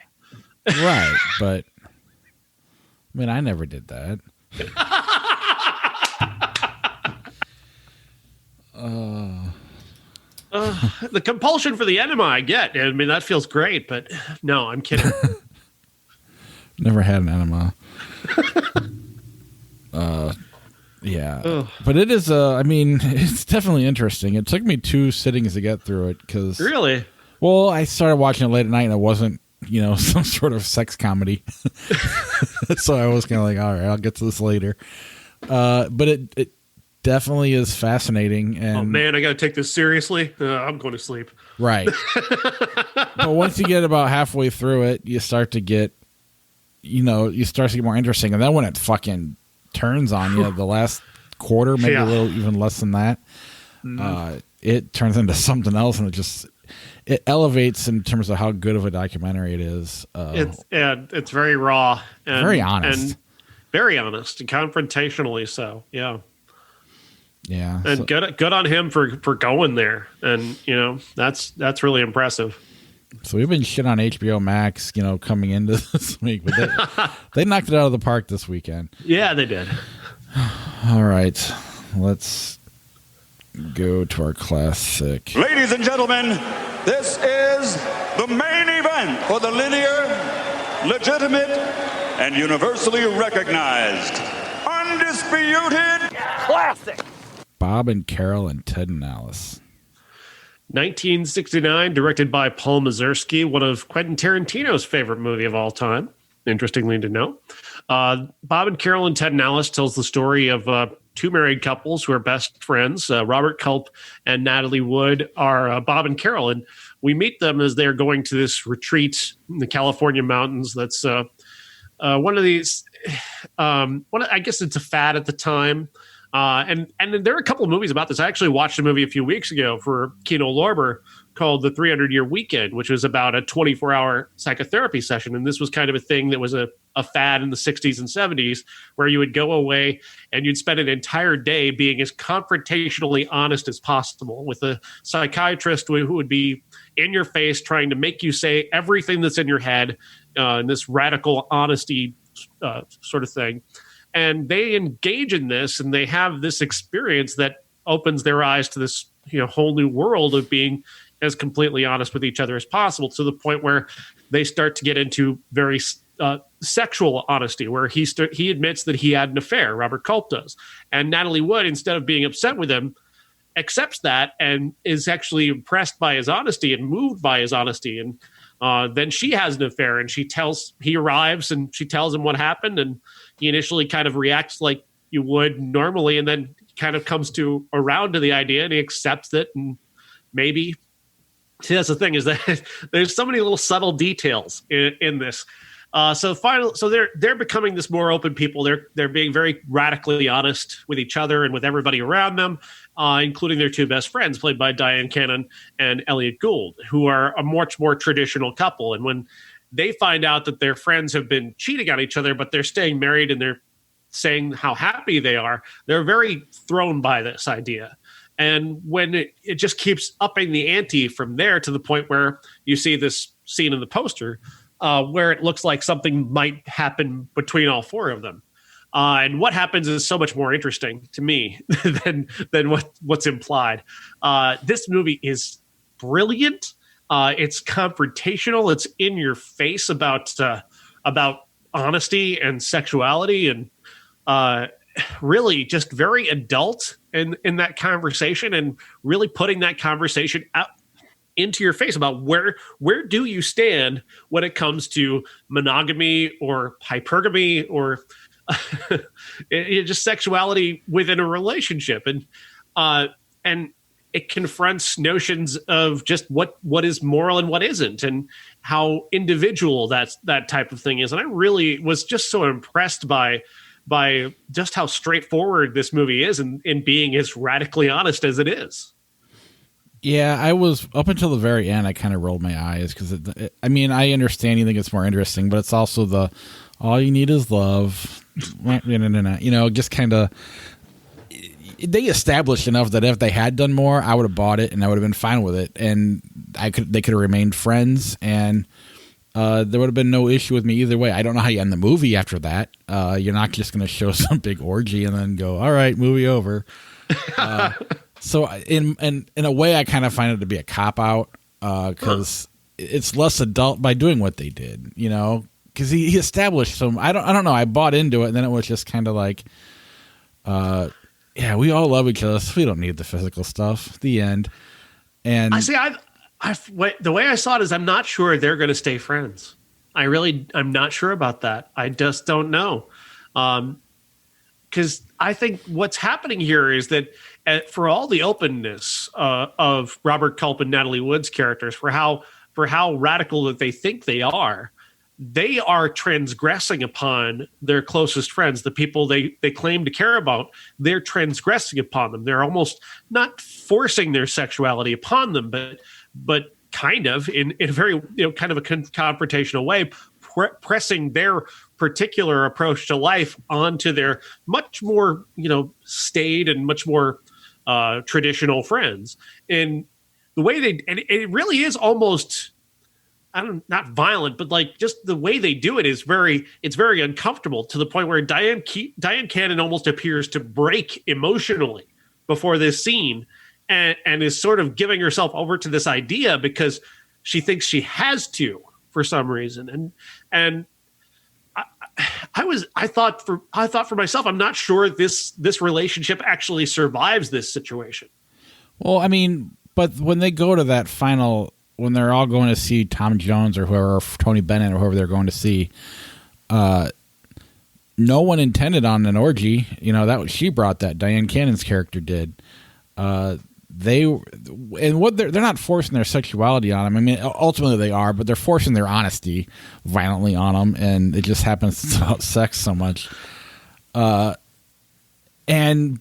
Right, but I mean, I never did that. The compulsion for the enema, I get. I mean, that feels great, but no, I'm kidding. Never had an enema. Yeah. Ugh. But it is, I mean, it's definitely interesting. It took me 2 sittings to get through it. Really? Well, I started watching it late at night and it wasn't, some sort of sex comedy. So I was kind of like, all right, I'll get to this later. But it definitely is fascinating. And oh, man, I got to take this seriously. I'm going to sleep. Right. But once you get about halfway through it, you start to get, you start to get more interesting. And then when it fucking turns on you, the last quarter, maybe a little even less than that, it turns into something else, and it elevates in terms of how good of a documentary it is. It's very raw, and very honest, and very honest, and confrontationally so. Yeah, yeah, and good on him for going there, and that's really impressive. So we've been shit on HBO Max, coming into this week, but they knocked it out of the park this weekend. Yeah, they did. All right, let's go to our classic. Ladies and gentlemen, this is the main event for the linear, legitimate, and universally recognized, undisputed classic. Bob and Carol and Ted and Alice. 1969, directed by Paul Mazursky, one of Quentin Tarantino's favorite movie of all time, interestingly to know. Bob and Carol and Ted and Alice tells the story of 2 married couples who are best friends. Robert Culp and Natalie Wood are Bob and Carol, and we meet them as they're going to this retreat in the California mountains. That's one of these, I guess it's a fad at the time. And there are a couple of movies about this. I actually watched a movie a few weeks ago for Kino Lorber called The 300-Year Weekend, which was about a 24-hour psychotherapy session. And this was kind of a thing that was a fad in the 60s and 70s, where you would go away and you'd spend an entire day being as confrontationally honest as possible with a psychiatrist who would be in your face trying to make you say everything that's in your head, in this radical honesty sort of thing. And they engage in this, and they have this experience that opens their eyes to this, whole new world of being as completely honest with each other as possible, to the point where they start to get into very sexual honesty, where he admits that he had an affair. Robert Culp does, and Natalie Wood, instead of being upset with him, accepts that and is actually impressed by his honesty and moved by his honesty. And then she has an affair, and he arrives and she tells him what happened, and he initially kind of reacts like you would normally, and then kind of comes around to the idea, and he accepts it. And maybe, see, that's the thing, is that there's so many little subtle details in this. So they're becoming this more open people. They're being very radically honest with each other and with everybody around them, including their 2 best friends, played by Diane Cannon and Elliot Gould, who are a much more traditional couple. And when they find out that their friends have been cheating on each other, but they're staying married and they're saying how happy they are, they're very thrown by this idea. And when it just keeps upping the ante from there, to the point where you see this scene in the poster where it looks like something might happen between all 4 of them. And what happens is so much more interesting to me than what's implied. This movie is brilliant. It's confrontational. It's in your face about honesty and sexuality, and really just very adult in that conversation, and really putting that conversation out into your face about where do you stand when it comes to monogamy or hypergamy or just sexuality within a relationship. And it confronts notions of just what is moral and what isn't, and how individual that type of thing is. And I really was just so impressed by just how straightforward this movie is, and in being as radically honest as it is. Yeah, I was up until the very end. I kind of rolled my eyes because, I mean, I understand you think it's more interesting, but it's also all you need is love. You know, just kind of, they established enough that if they had done more, I would have bought it and I would have been fine with it, and they could have remained friends, and there would have been no issue with me either way. I don't know how you end the movie after that. You're not just going to show some big orgy and then go, all right, movie over. So in a way, I kind of find it to be a cop-out because it's less adult by doing what they did, you know, because he established some, I don't know, I bought into it, and then it was just kind of like, yeah, we all love each other, so we don't need the physical stuff. The end. And I see, the way I saw it is I'm not sure they're going to stay friends. I'm not sure about that. I just don't know. Because I think what's happening here is that for all the openness of Robert Culp and Natalie Wood's characters, for how radical that they think they are transgressing upon their closest friends, the people they claim to care about. They're transgressing upon them. They're almost not forcing their sexuality upon them, but kind of in a very, kind of a confrontational way, pressing their particular approach to life onto their much more, staid and much more traditional friends. And the way it really is almost, not violent, but like just the way they do it is it's very uncomfortable, to the point where Diane Cannon almost appears to break emotionally before this scene, and is sort of giving herself over to this idea because she thinks she has to for some reason. And I thought for myself, I'm not sure this relationship actually survives this situation. Well, I mean, but when they go to that final, when they're all going to see Tom Jones or whoever, or Tony Bennett or whoever they're going to see, no one intended on an orgy. That she brought that. Diane Cannon's character did. They're not forcing their sexuality on them. I mean, ultimately they are, but they're forcing their honesty violently on them, and it just happens about sex so much. But Diane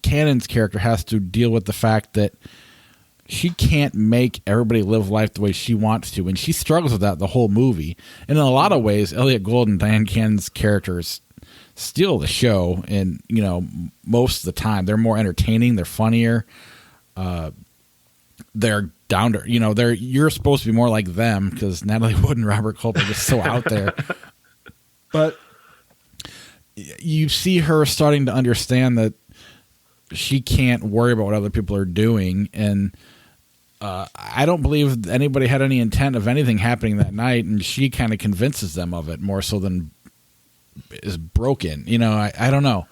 Cannon's character has to deal with the fact that she can't make everybody live life the way she wants to, and she struggles with that the whole movie. And in a lot of ways, Elliot Gould and Diane Cannon's characters steal the show, and most of the time they're more entertaining, they're funnier, they're down to, you're supposed to be more like them because Natalie Wood and Robert Culp are just so out there. But you see her starting to understand that she can't worry about what other people are doing, and I don't believe anybody had any intent of anything happening that night, and she kind of convinces them of it more so than is broken. I don't know.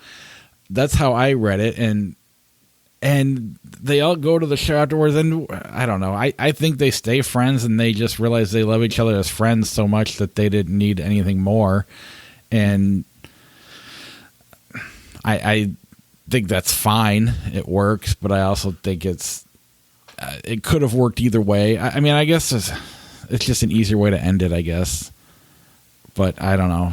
That's how I read it, and they all go to the show afterwards, and I don't know. I think they stay friends, and they just realize they love each other as friends so much that they didn't need anything more, and I think that's fine. It works, but I also think it could have worked either way. I mean, I guess it's just an easier way to end it, I guess. But I don't know.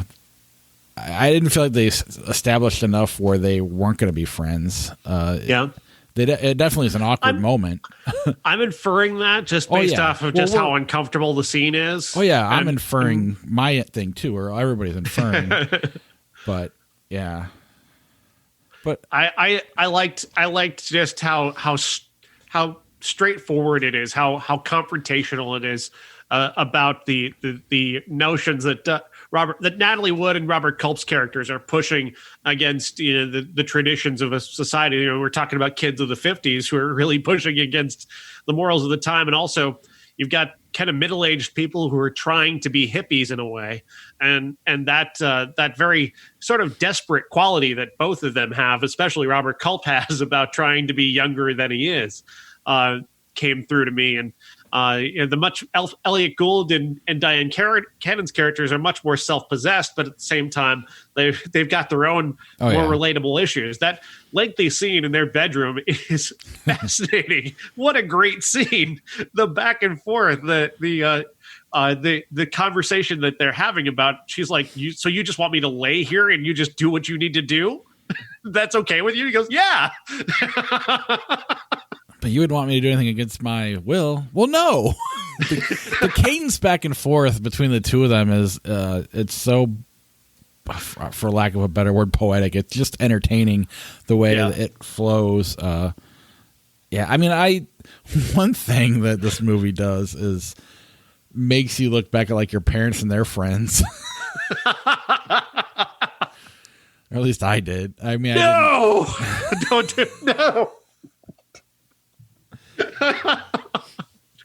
I didn't feel like they established enough where they weren't going to be friends. Yeah. It definitely is an awkward moment. I'm inferring that just based off of just how uncomfortable the scene is. Oh, yeah. I'm inferring my thing, too, or everybody's inferring. But, yeah. But I liked just how straightforward it is, how confrontational it is about the notions that that Natalie Wood and Robert Culp's characters are pushing against the traditions of a society. We're talking about kids of the 50s who are really pushing against the morals of the time, and also you've got kind of middle-aged people who are trying to be hippies in a way, and that very sort of desperate quality that both of them have, especially Robert Culp has, about trying to be younger than he is, came through to me. And Elliot Gould and Diane Cannon's characters are much more self-possessed, but at the same time, they've got their own more relatable issues. That lengthy scene in their bedroom is fascinating. What a great scene! The back and forth, the conversation that they're having about. She's like, so you just want me to lay here and you just do what you need to do? That's okay with you? He goes, yeah. But you would want me to do anything against my will? Well, no. The cadence back and forth between the two of them is it's so, for lack of a better word, poetic. It's just entertaining the way that it flows. I mean, one thing that this movie does is makes you look back at like your parents and their friends. Or at least I did. I mean, no, don't do no.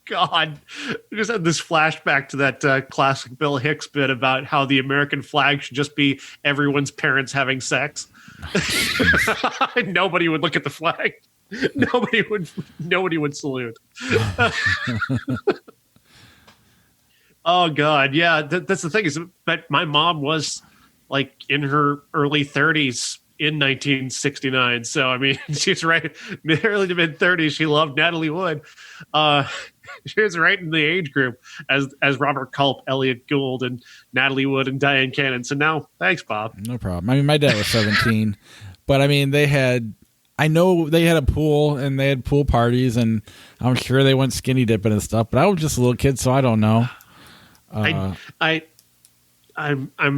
God, I just had this flashback to that classic Bill Hicks bit about how the American flag should just be everyone's parents having sex. Nobody would look at the flag. Nobody would salute. Oh God, yeah. That's the thing is that my mom was like in her early 30s in 1969. So, I mean, she's right early to mid 30s. She loved Natalie Wood. She was right in the age group as Robert Culp, Elliot Gould, and Natalie Wood and Diane Cannon. So now, thanks, Bob. No problem. I mean, my dad was 17, but I mean, I know they had a pool and they had pool parties, and I'm sure they went skinny dipping and stuff, but I was just a little kid, so I don't know. I'm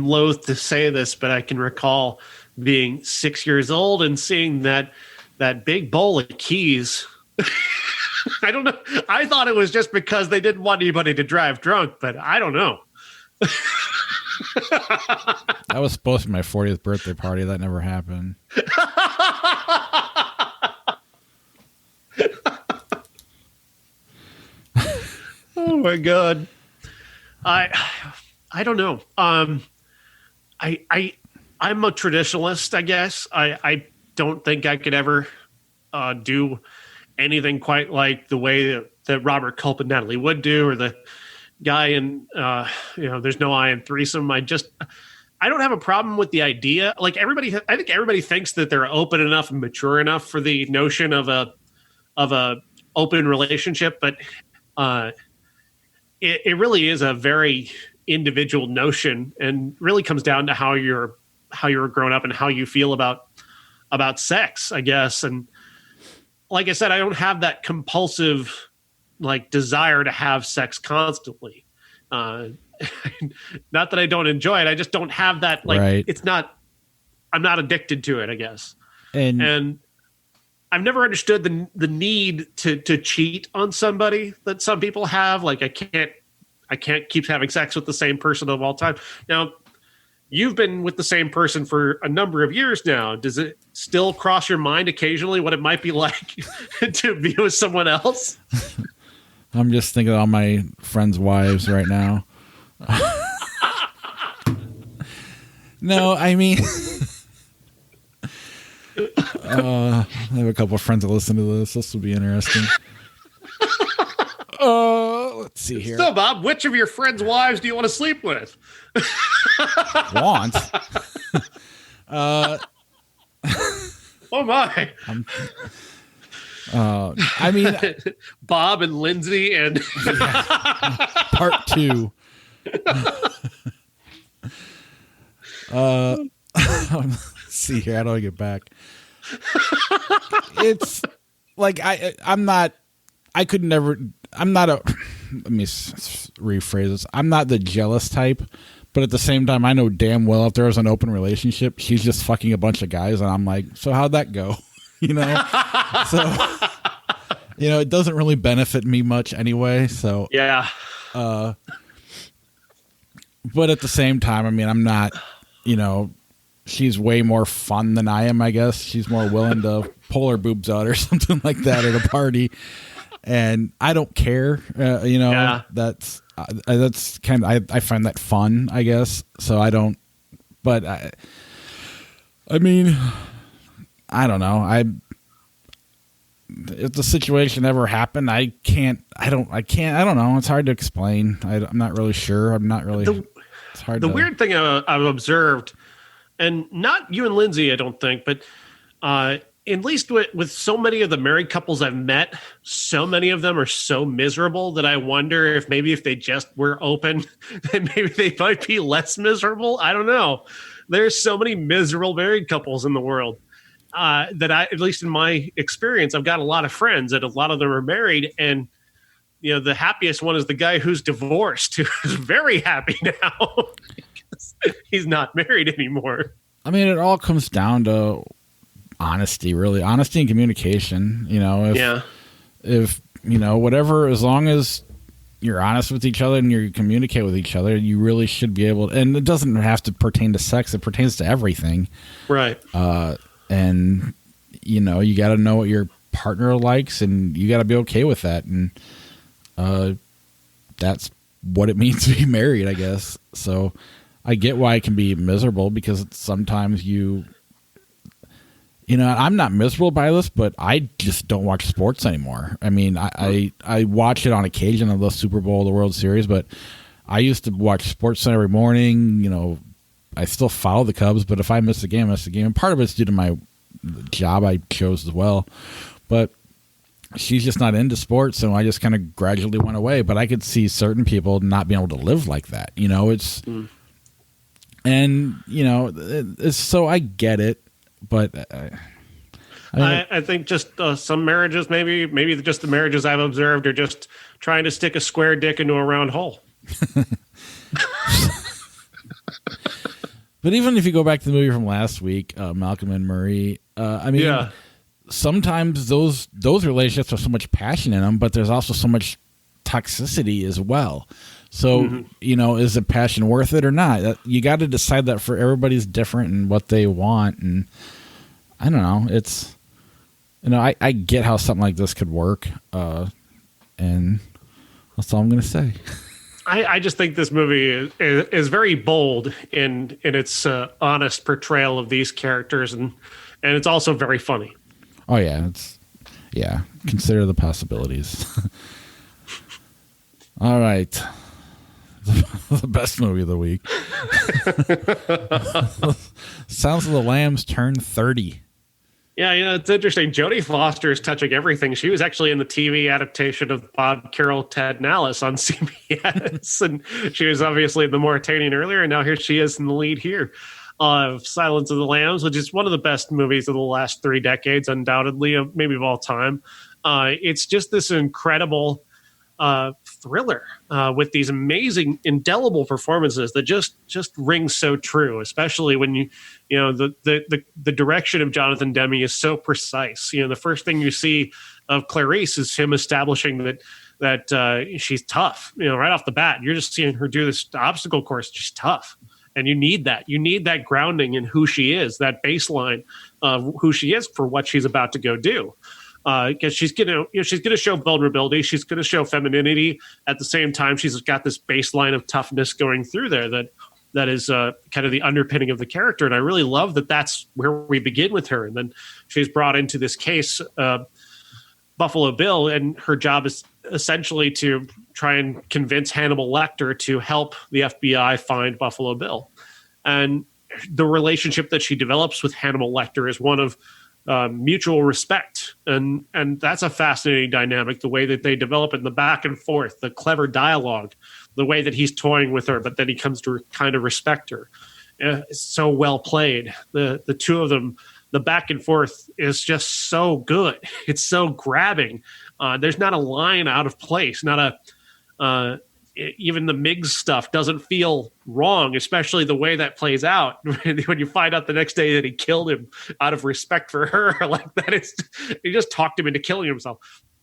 loath to say this, but I can recall being 6 years old and seeing that big bowl of keys. I don't know. I thought it was just because they didn't want anybody to drive drunk, but I don't know. That was supposed to be my 40th birthday party. That never happened. Oh my God. I don't know. I'm a traditionalist, I guess. I don't think I could ever do anything quite like the way that Robert Culp and Natalie Wood do, or the guy in There's No I in Threesome. I don't have a problem with the idea. Like I think everybody thinks that they're open enough and mature enough for the notion of a open relationship, but it really is a very individual notion, and really comes down to how you're grown up and how you feel about sex, I guess. And like I said, I don't have that compulsive like desire to have sex constantly. Not that I don't enjoy it. I just don't have that. Like, right. I'm not addicted to it, I guess. And I've never understood the need to cheat on somebody that some people have. Like, I can't keep having sex with the same person of all time. Now, you've been with the same person for a number of years now. Does it still cross your mind occasionally what it might be like to be with someone else? I'm just thinking of all my friends' wives right now. No, I mean, I have a couple of friends that listen to this. This will be interesting. Let's see here. So, Bob, which of your friends' wives do you want to sleep with? Want? Oh my! I mean, Bob and Lindsay and part 2. Let's see here. How do I get back? It's like I'm not. I could never. I'm not a. Let me rephrase this. I'm not the jealous type, but at the same time, I know damn well if there was an open relationship, she's just fucking a bunch of guys, and I'm like, so how'd that go? You know. So, it doesn't really benefit me much anyway. So yeah. But at the same time, I mean, I'm not. She's way more fun than I am. I guess she's more willing to pull her boobs out or something like that at a party. And I don't care, Yeah. That's kind of, I find that fun, I guess. So I don't, but I mean, I don't know. if the situation ever happened, I don't know. It's hard to explain. I'm not really sure. It's hard. The weird thing I've observed, and not you and Lindsay, I don't think, but at least with so many of the married couples I've met, so many of them are so miserable that I wonder if maybe if they just were open, then maybe they might be less miserable. I don't know. There's so many miserable married couples in the world that at least in my experience, I've got a lot of friends that a lot of them are married, and the happiest one is the guy who's divorced, who's very happy now because he's not married anymore. I mean, it all comes down to honesty, really. Honesty and communication. If whatever, as long as you're honest with each other and you communicate with each other, you really should be able to, and it doesn't have to pertain to sex, it pertains to everything. Right. And you got to know what your partner likes, and you got to be okay with that. And that's what it means to be married, I guess. So I get why it can be miserable, because sometimes I'm not miserable by this, but I just don't watch sports anymore. I mean, I watch it on occasion of the Super Bowl, the World Series, but I used to watch Sports every morning. I still follow the Cubs, but if I miss a game, I miss a game. And part of it's due to my job I chose as well. But she's just not into sports, so I just kind of gradually went away. But I could see certain people not being able to live like that. It's so I get it. But I think just some marriages, maybe just the marriages I've observed, are just trying to stick a square dick into a round hole. But even if you go back to the movie from last week, Malcolm and Marie, sometimes those relationships have so much passion in them, but there's also so much toxicity as well. So, is the passion worth it or not? You got to decide that for everybody's different and what they want. And I don't know. It's, I get how something like this could work. And that's all I'm going to say. I just think this movie is very bold in its honest portrayal of these characters. And it's also very funny. Oh, yeah. Consider the possibilities. All right. The best movie of the week. Sounds of the Lambs turned 30. Yeah, it's interesting. Jodie Foster is touching everything. She was actually in the TV adaptation of Bob Carroll, Ted and Alice on CBS, and she was obviously in the Mauritanian earlier, and now here she is in the lead here of Silence of the Lambs, which is one of the best movies of the last 3 decades, undoubtedly, maybe of all time. It's just this incredible thriller with these amazing, indelible performances that just ring so true, especially when the direction of Jonathan Demme is so precise. The first thing you see of Clarice is him establishing that she's tough. Right off the bat, you're just seeing her do this obstacle course. She's tough. And you need that grounding in who she is, that baseline of who she is for what she's about to go do. Because she's gonna show vulnerability, she's gonna show femininity. At the same time, she's got this baseline of toughness going through there that is kind of the underpinning of the character. And I really love that that's where we begin with her. And then she's brought into this case, Buffalo Bill, and her job is essentially to try and convince Hannibal Lecter to help the FBI find Buffalo Bill. And the relationship that she develops with Hannibal Lecter is one of mutual respect, and that's a fascinating dynamic. The way that they develop it, the back and forth, the clever dialogue, the way that he's toying with her, but then he comes to kind of respect her. It's so well played. The two of them, the back and forth is just so good. It's so grabbing. There's not a line out of place. Even the Miggs stuff doesn't feel wrong, especially the way that plays out when you find out the next day that he killed him out of respect for her. Like that is, he just talked him into killing himself.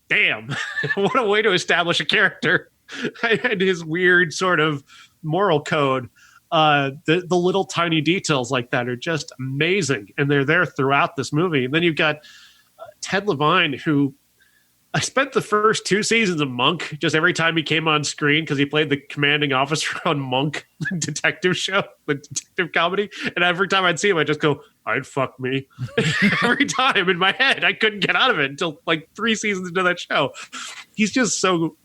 Damn, what a way to establish a character and his weird sort of moral code. The little tiny details like that are just amazing, and they're there throughout this movie. And then you've got Ted Levine, who I spent the first 2 seasons of Monk just every time he came on screen because he played the commanding officer on Monk, the detective show, the detective comedy. And every time I'd see him, I'd just go, "I'd fuck me." Every time in my head, I couldn't get out of it until like 3 seasons into that show. He's just so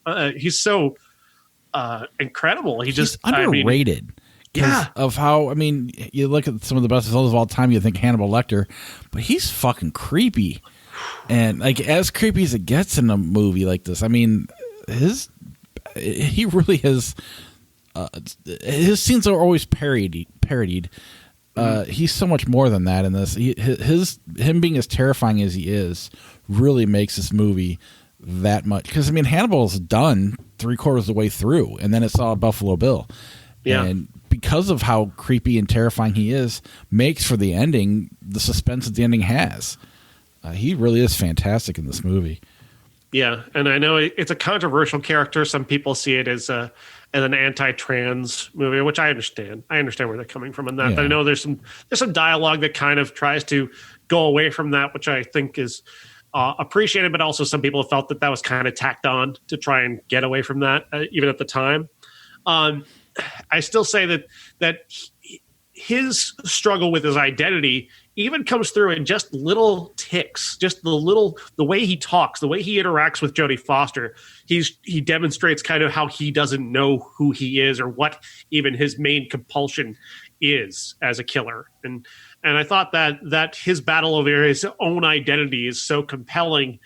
incredible. He's underrated. Yeah. Of how, I mean, you look at some of the best villains of all time, you think Hannibal Lecter, but he's fucking creepy. And like as creepy as it gets in a movie like this, I mean, he really has. His scenes are always parodied. He's so much more than that in this. Him being as terrifying as he is really makes this movie that much. Because I mean, Hannibal's done 3/4 of the way through, and then it's all Buffalo Bill. Yeah. And because of how creepy and terrifying he is, makes for the ending the suspense that the ending has. He really is fantastic in this movie. Yeah, and I know it's a controversial character. Some people see it as an anti-trans movie, which I understand. I understand where they're coming from in that. Yeah. I know there's some dialogue that kind of tries to go away from that, which I think is appreciated. But also, some people have felt that was kind of tacked on to try and get away from that, even at the time. I still say that his struggle with his identity even comes through in just little ticks, just the way he talks, the way he interacts with Jodie Foster. He demonstrates kind of how he doesn't know who he is or what even his main compulsion is as a killer. And I thought that his battle over his own identity is so compelling,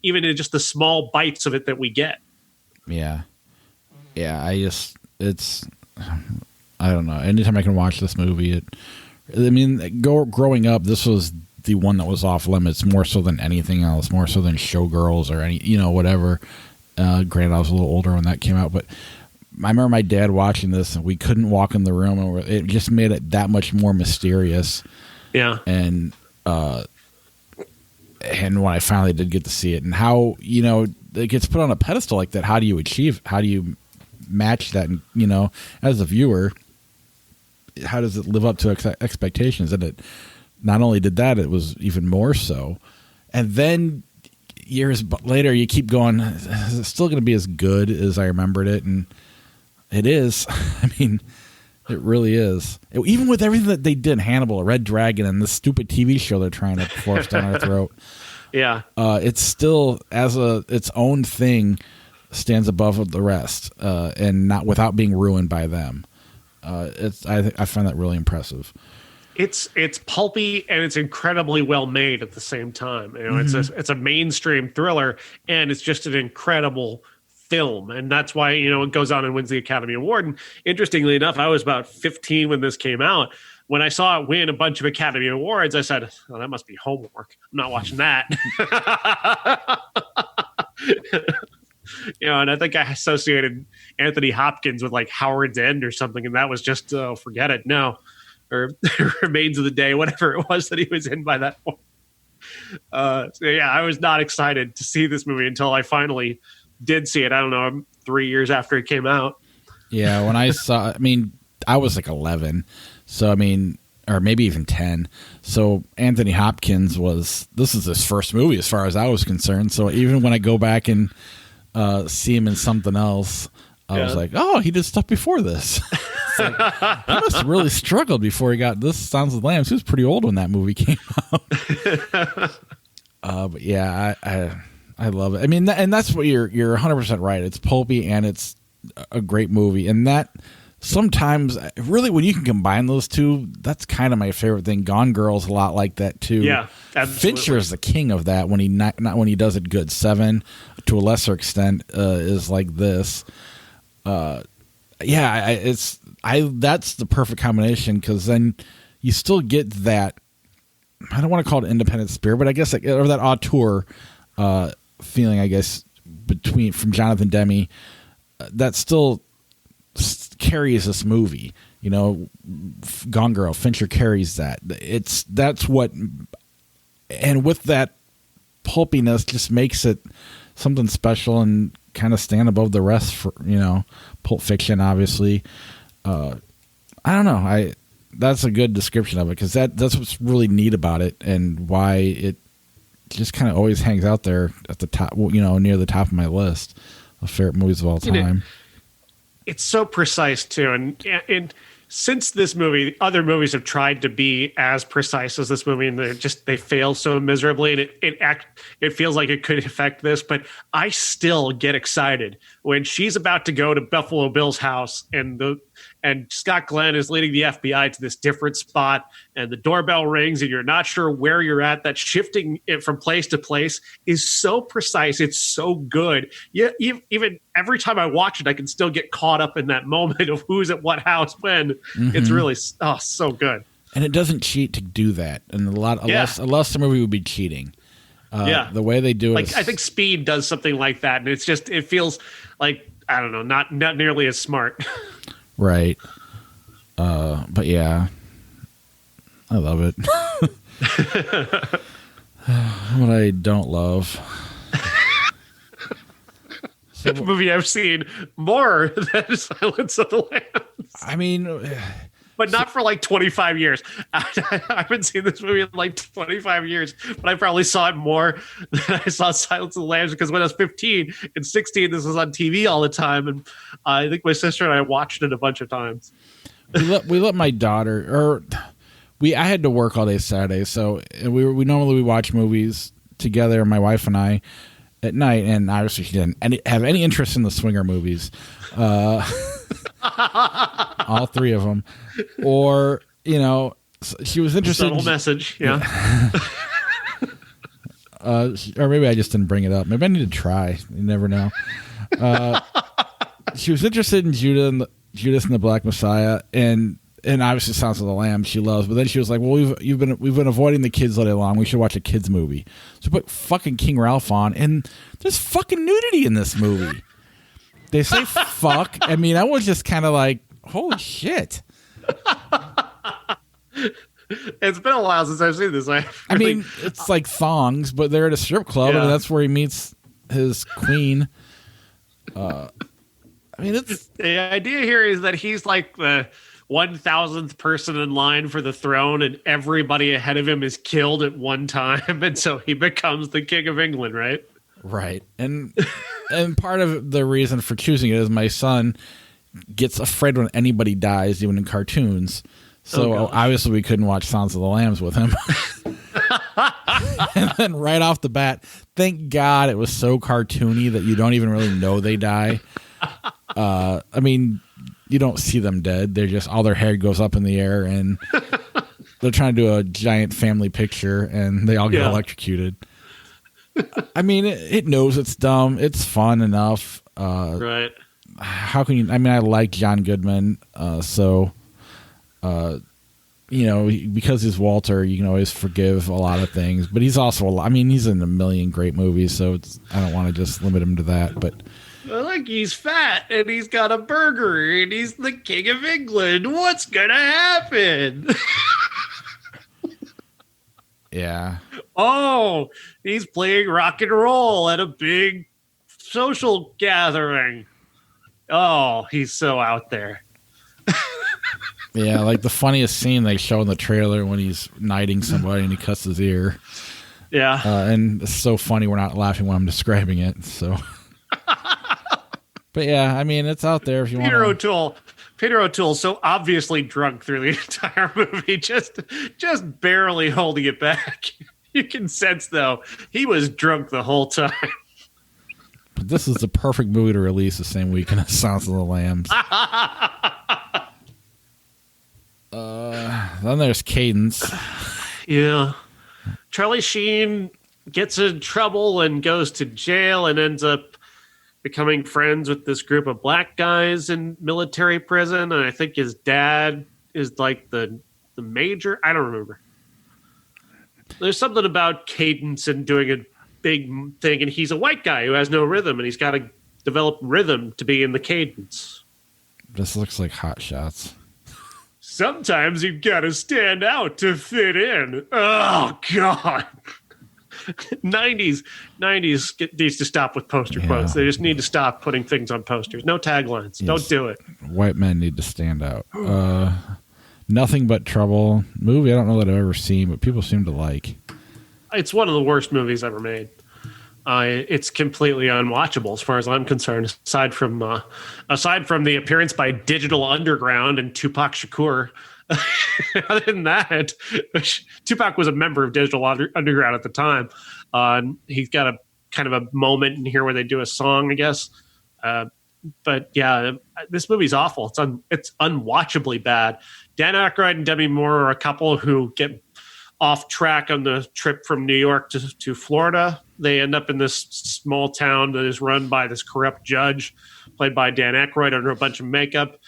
even in just the small bites of it that we get. Yeah. I don't know. Anytime I can watch this movie, growing up, this was the one that was off limits more so than anything else, more so than Showgirls or any, whatever. Granted, I was a little older when that came out, but I remember my dad watching this, and we couldn't walk in the room, and it just made it that much more mysterious. Yeah, and when I finally did get to see it, and how it gets put on a pedestal like that, how do you match that? And as a viewer, how does it live up to expectations? And it not only did that, it was even more so. And then years later, you keep going, is it still going to be as good as I remembered it? And it is. I mean, it really is. Even with everything that they did, Hannibal, Red Dragon, and this stupid TV show they're trying to force down our throat. Yeah. It's still, as its own thing, stands above the rest, and not without being ruined by them. I find that really impressive. It's pulpy and it's incredibly well made at the same time. It's a mainstream thriller, and it's just an incredible film, and that's why it goes on and wins the Academy Award. And interestingly enough, I was about 15 when this came out. When I saw it win a bunch of Academy Awards, I said, "Oh, that must be homework. I'm not watching that." And I think I associated Anthony Hopkins with like Howard's End or something, and that was just forget it. No, or Remains of the Day, whatever it was that he was in by that point. So yeah, I was not excited to see this movie until I finally did see it. I don't know, 3 years after it came out. Yeah, when I saw, I was like 11, so or maybe even 10. So Anthony Hopkins this is his first movie as far as I was concerned. So even when I go back and see him in something else, I was like, oh, he did stuff before this. Like, he must have really struggled before he got this Sounds of the Lambs. He was pretty old when that movie came out. But yeah, I love it. And that's what you're 100% right. It's pulpy and it's a great movie. And that sometimes, really, when you can combine those two, that's kind of my favorite thing. Gone Girl's a lot like that too. Yeah, absolutely. Fincher is the king of that when he not when he does it good. Seven, to a lesser extent, is like this. That's the perfect combination, because then you still get that. I don't want to call it independent spirit, but I guess or that auteur feeling, I guess, from Jonathan Demme, that still carries this movie. Gone Girl, Fincher carries that. That's what, and with that pulpiness, just makes it something special and kind of stand above the rest. For Pulp Fiction, obviously. I don't know. That's a good description of it, because that's what's really neat about it, and why it just kind of always hangs out there at the top, near the top of my list of favorite movies of all time. It's so precise too, and since this movie, other movies have tried to be as precise as this movie, and they fail so miserably, and it feels like it could affect this. But I still get excited when she's about to go to Buffalo Bill's house, and Scott Glenn is leading the FBI to this different spot, and the doorbell rings, and you're not sure where you're at. That shifting it from place to place is so precise. It's so good. Yeah, even every time I watch it, I can still get caught up in that moment of who's at what house when. Mm-hmm. It's really so good. And it doesn't cheat to do that. And unless the movie would be cheating. The way they do it. I think Speed does something like that, and it feels like, I don't know, not nearly as smart. Right. But yeah, I love it. What I don't love. The movie I've seen more than Silence of the Lambs. I mean, but not for like 25 years. I haven't seen this movie in like 25 years, but I probably saw it more than I saw Silence of the Lambs, because when I was 15 and 16, this was on TV all the time. And I think my sister and I watched it a bunch of times. We let my daughter, I had to work all day Saturday. So we normally watch movies together, my wife and I, at night. And obviously she didn't have any interest in the swinger movies. All three of them. Or, she was interested. Subtle message, yeah. Or maybe I just didn't bring it up. Maybe I need to try. You never know. She was interested in Judas and the Black Messiah, and obviously Sounds of the Lamb she loves. But then she was like, "Well, we've been avoiding the kids all day long. We should watch a kids movie." So put fucking King Ralph on, and there's fucking nudity in this movie. They say fuck. I mean, I was just kind of like, holy shit. It's been a while since I've seen this. I mean, it's like thongs, but they're at a strip club, and that's where he meets his queen. I mean, the idea here is that he's like the 1,000th person in line for the throne, and everybody ahead of him is killed at one time, and so he becomes the King of England, right? Right. And part of the reason for choosing it is my son gets afraid when anybody dies, even in cartoons. So obviously we couldn't watch Sounds of the Lambs with him. And then right off the bat, thank God it was so cartoony that you don't even really know they die. I mean, you don't see them dead. They're just, all their hair goes up in the air, and they're trying to do a giant family picture, and they all get electrocuted. I mean, it knows it's dumb. It's fun enough. Right. How can you? I mean, I like John Goodman, so because he's Walter, you can always forgive a lot of things. But he's also, I mean, he's in a million great movies, so I don't want to just limit him to that. But like, he's fat and he's got a burger and he's the King of England. What's gonna happen? Yeah. Oh, he's playing rock and roll at a big social gathering. Oh, he's so out there. Yeah, like the funniest scene they show in the trailer when he's knighting somebody and he cuts his ear. Yeah. And it's so funny we're not laughing when I'm describing it. So, but yeah, I mean, it's out there if you want. Peter O'Toole, so obviously drunk through the entire movie, just barely holding it back. You can sense, though, he was drunk the whole time. But this is the perfect movie to release the same weekend as Sounds of the Lambs. Then there's Cadence. Yeah. Charlie Sheen gets in trouble and goes to jail and ends up becoming friends with this group of black guys in military prison. And I think his dad is like the major. I don't remember. There's something about cadence and doing a big thing. And he's a white guy who has no rhythm, and he's got to develop rhythm to be in the cadence. This looks like Hot Shots. Sometimes you've got to stand out to fit in. Oh, God. 90s needs to stop with poster quotes. They just need to stop putting things on posters. No taglines. Yes. Don't do it. White men need to stand out. Nothing But Trouble movie. I don't know that I've ever seen, but people seem to like. it's one of the worst movies ever made. It's completely unwatchable as far as I'm concerned. Aside from the appearance by Digital Underground and Tupac Shakur. Other than that, Tupac was a member of Digital Underground at the time. He's got a kind of a moment in here where they do a song, I guess. But yeah, this movie's awful. It's unwatchably bad. Dan Aykroyd and Demi Moore are a couple who get off track on the trip from New York to Florida. They end up in this small town that is run by this corrupt judge, played by Dan Aykroyd under a bunch of makeup.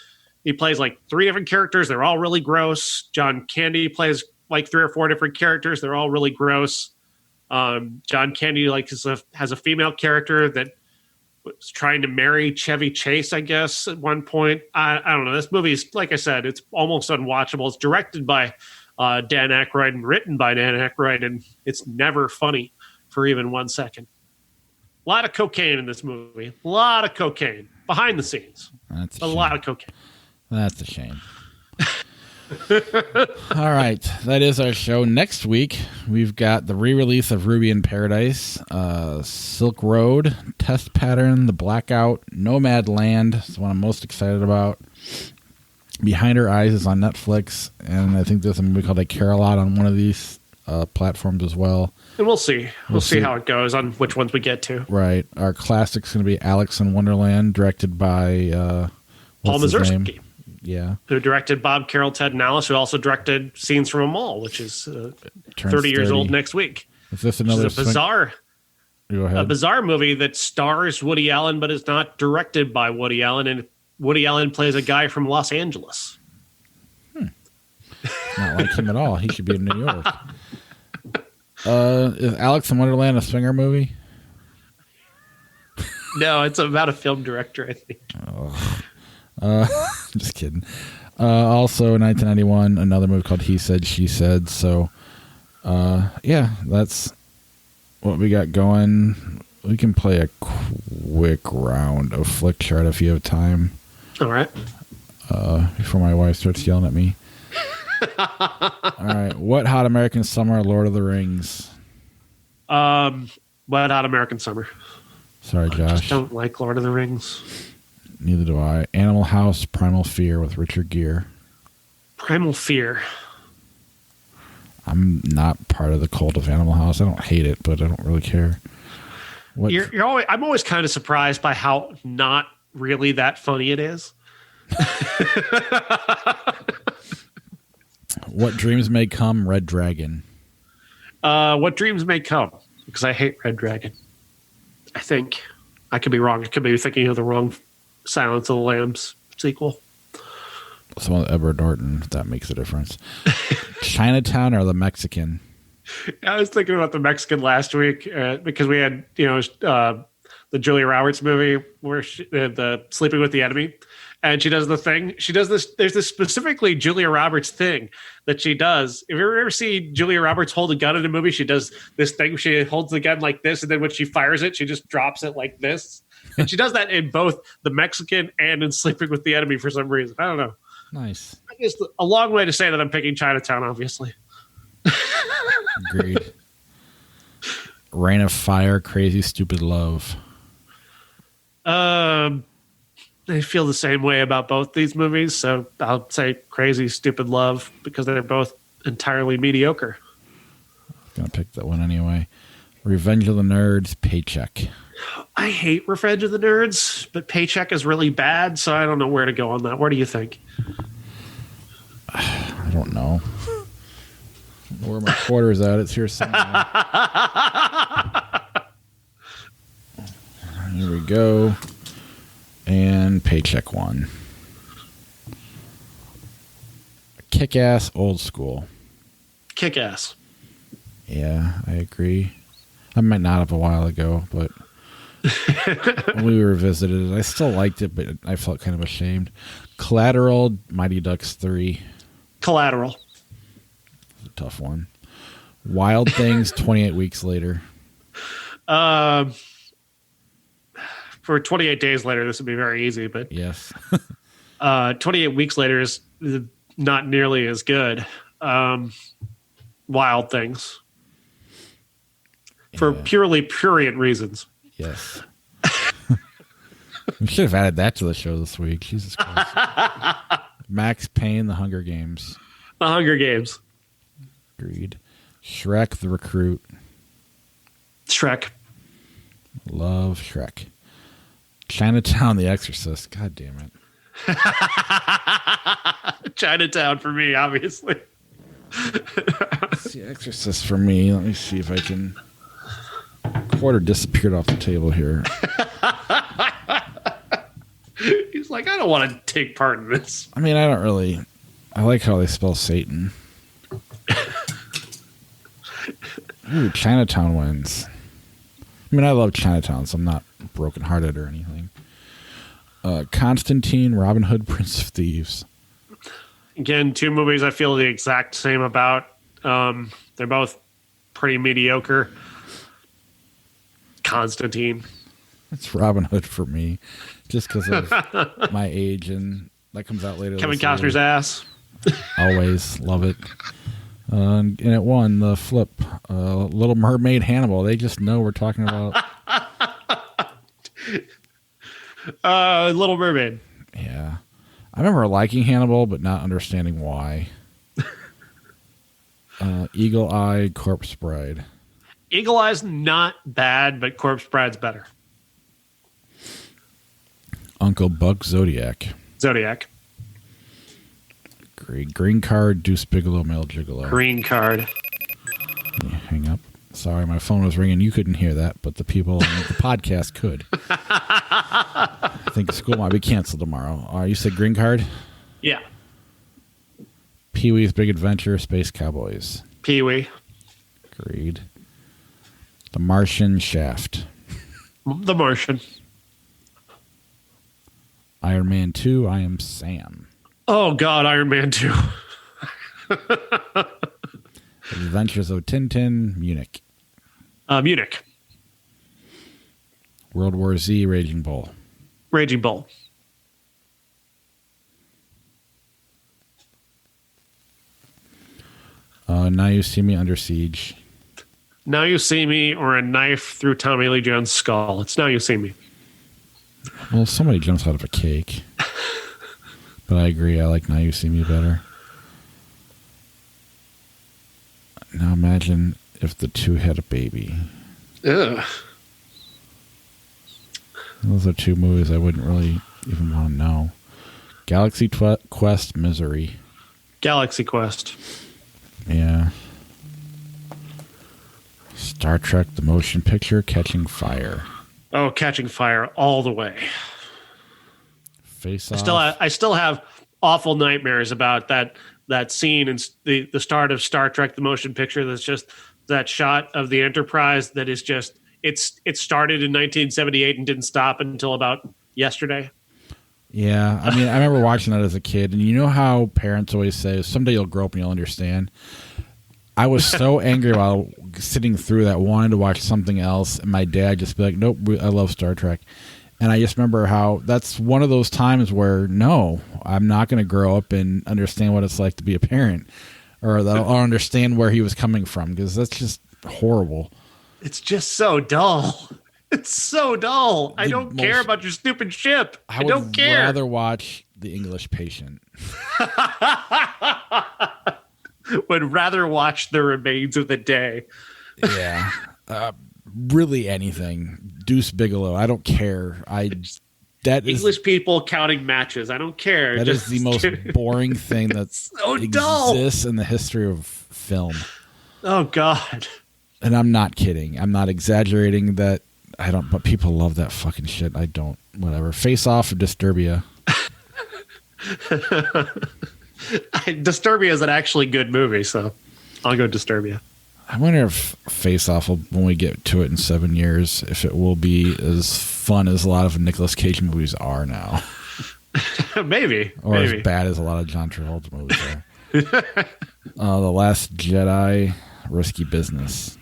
He plays like 3 different characters. They're all really gross. John Candy plays like 3 or 4 different characters. They're all really gross. John Candy has a female character that was trying to marry Chevy Chase, I guess, at one point. I don't know. This movie's, like I said, it's almost unwatchable. It's directed by Dan Aykroyd and written by Dan Aykroyd, and it's never funny for even 1 second. A lot of cocaine in this movie. A lot of cocaine behind the scenes. That's a lot of cocaine. That's a shame. All right, that is our show. Next week, we've got the re-release of Ruby in Paradise, Silk Road, Test Pattern, The Blackout, Nomad Land. That's what I'm most excited about. Behind Her Eyes is on Netflix, and I think there's a movie called I Care a Lot on one of these platforms as well. And we'll see. We'll see how it goes on which ones we get to. Right. Our classic's going to be Alex in Wonderland, directed by Paul Mazursky. Yeah. Who directed Bob, Carol, Ted, and Alice, who also directed Scenes from a Mall, which is 30 years old next week. Is this another bizarre movie that stars Woody Allen, but is not directed by Woody Allen, and Woody Allen plays a guy from Los Angeles. Not like him at all. He should be in New York. Is Alex in Wonderland a swinger movie? No, it's about a film director, I think. Just kidding. Also, in 1991, another movie called He Said, She Said. So, yeah, that's what we got going. We can play a quick round of Flick Chart if you have time. All right. Before my wife starts yelling at me. All right. What Hot American Summer, Lord of the Rings? What Hot American Summer? Sorry, Josh. I just don't like Lord of the Rings. Neither do I. Animal House, Primal Fear with Richard Gere. Primal Fear. I'm not part of the cult of Animal House. I don't hate it, but I don't really care. I'm always kind of surprised by how not really that funny it is. What Dreams May Come, Red Dragon. What Dreams May Come, because I hate Red Dragon. I think. I could be wrong. I could be thinking of the wrong Silence of the Lambs sequel. Some of Edward Norton, if that makes a difference. Chinatown or The Mexican? I was thinking about The Mexican last week because we had, the Julia Roberts movie where the Sleeping with the Enemy. And she does the thing. She does this. There's this specifically Julia Roberts thing that she does. If you ever see Julia Roberts hold a gun in a movie, she does this thing. She holds the gun like this, and then when she fires it, she just drops it like this. And she does that in both The Mexican and in Sleeping with the Enemy for some reason. I don't know. Nice. I guess a long way to say that I'm picking Chinatown, obviously. Agreed. Rain of Fire, Crazy Stupid Love. I feel the same way about both these movies, so I'll say Crazy Stupid Love because they're both entirely mediocre. Gonna pick that one anyway. Revenge of the Nerds, Paycheck. I hate Revenge of the Nerds, but Paycheck is really bad, so I don't know where to go on that. Where do you think? I don't know. Where my quarter's at, it's here somewhere. Here we go. And Paycheck won. Kick-Ass, Old School. Kick-Ass. Yeah, I agree. I might not have a while ago, but when we revisited it, I still liked it, but I felt kind of ashamed. Collateral, Mighty Ducks 3. Collateral. A tough one. Wild Things, 28 Weeks Later. For 28 days later, this would be very easy, but yes. 28 weeks later is not nearly as good. Wild Things. for purely prurient reasons. Yes. We should have added that to the show this week. Jesus Christ. Max Payne, The Hunger Games. The Hunger Games. Agreed. Shrek, The Recruit. Shrek. Love Shrek. Chinatown, The Exorcist. God damn it. Chinatown for me, obviously. It's The Exorcist for me. Let me see if I can. Quarter disappeared off the table here. He's like, I don't want to take part in this. I mean, I like how they spell Satan. Ooh, Chinatown wins. I mean, I love Chinatown, so I'm not brokenhearted or anything. Constantine, Robin Hood, Prince of Thieves. Again, two movies I feel the exact same about. They're both pretty mediocre. Constantine. It's Robin Hood for me, just because of my age, and that comes out later. Kevin Costner's ass. Always love it. And it won the flip. Little Mermaid, Hannibal. They just know we're talking about. Little Mermaid. Yeah. I remember liking Hannibal, but not understanding why. Eagle Eye, Corpse Bride. Eagle Eye's not bad, but Corpse Bride's better. Uncle Buck, Zodiac. Zodiac. Great. Green Card, Deuce Bigelow, Male Gigolo. Green Card. Yeah, hang up. Sorry, my phone was ringing. You couldn't hear that, but the people on the podcast could. I think school might be canceled tomorrow. You said Green Card? Yeah. Pee-wee's Big Adventure, Space Cowboys. Pee-wee. Agreed. The Martian, Shaft. The Martian. Iron Man 2, I Am Sam. Oh, God, Iron Man 2. Adventures of Tintin, Munich. Munich. World War Z, Raging Bull. Raging Bull. Now You See Me, Under Siege. Now You See Me, or a knife through Tommy Lee Jones' skull. It's Now You See Me. Well, somebody jumps out of a cake. But I agree. I like Now You See Me better. Now imagine if the two had a baby. Ugh. Those are two movies I wouldn't really even want to know. Galaxy Quest, Misery. Galaxy Quest. Yeah. Star Trek, the motion picture, Catching Fire. Oh, Catching Fire all the way. Face Off. I still have awful nightmares about that scene in the start of Star Trek, the motion picture. That's just that shot of the Enterprise that is just it started in 1978 and didn't stop until about yesterday. Yeah, I mean, I remember watching that as a kid, and you know how parents always say, someday you'll grow up and you'll understand. I was so angry while sitting through that, wanting to watch something else, and my dad just be like, nope, I love Star Trek. And I just remember how that's one of those times where, no, I'm not going to grow up and understand what it's like to be a parent, or that I'll understand where he was coming from, because that's just horrible. It's just so dull. It's so dull. I don't care about your stupid ship. I don't care. I'd rather watch The English Patient. Would rather watch The Remains of the Day. Yeah. Really anything. Deuce Bigelow. I don't care. English people counting matches. I don't care. That is the most boring thing that so exists in the history of film. Oh, God. And I'm not kidding. I'm not exaggerating that. But people love that fucking shit. I don't. Whatever. Face Off of Disturbia. Disturbia is an actually good movie, so I'll go Disturbia. I wonder if Face Off, when we get to it in 7 years, if it will be as fun as a lot of Nicolas Cage movies are now. Maybe. Or as bad as a lot of John Travolta movies are. The Last Jedi, Risky Business.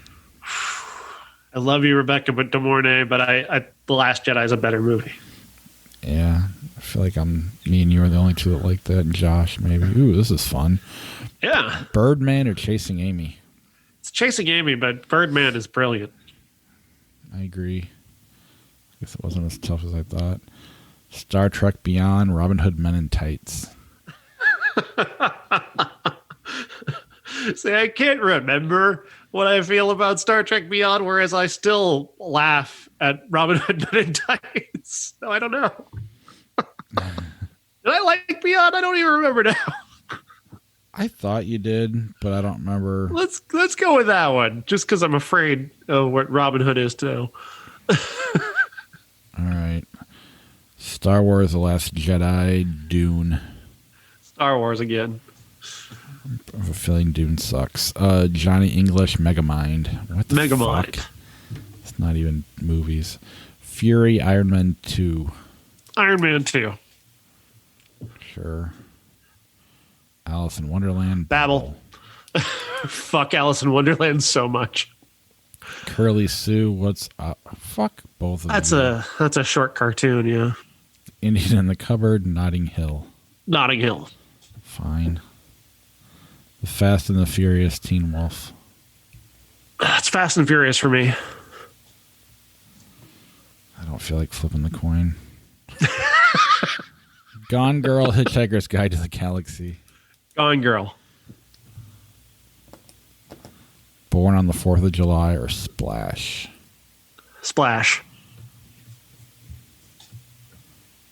I love you, Rebecca De Mornay, but The Last Jedi is a better movie. Yeah. I feel like me and you are the only two that like that. And Josh, maybe. Ooh, this is fun. Yeah. Birdman or Chasing Amy? It's Chasing Amy, but Birdman is brilliant. I agree. I guess it wasn't as tough as I thought. Star Trek Beyond, Robin Hood Men in Tights. See, I can't remember what I feel about Star Trek Beyond, whereas I still laugh at Robin Hood Men in Tights. So I don't know. Did I like Beyond? I don't even remember now. I thought you did, but I don't remember. Let's go with that one, just because I'm afraid of what Robin Hood is too. All right. Star Wars The Last Jedi, Dune. Star Wars again. I have a feeling Dune sucks. Johnny English, Megamind. What the Megamind. fuck? It's not even movies. Fury, Iron Man 2. Iron Man 2. Sure. Alice in Wonderland. Babel. Fuck Alice in Wonderland so much. Curly Sue, what's up? Fuck both of them. That's a short cartoon, yeah. Indian in the Cupboard, Notting Hill. Notting Hill. Fine. The Fast and the Furious, Teen Wolf. It's Fast and Furious for me. I don't feel like flipping the coin. Gone Girl, Hitchhiker's Guide to the Galaxy. Gone Girl. Born on the 4th of July or Splash. Splash.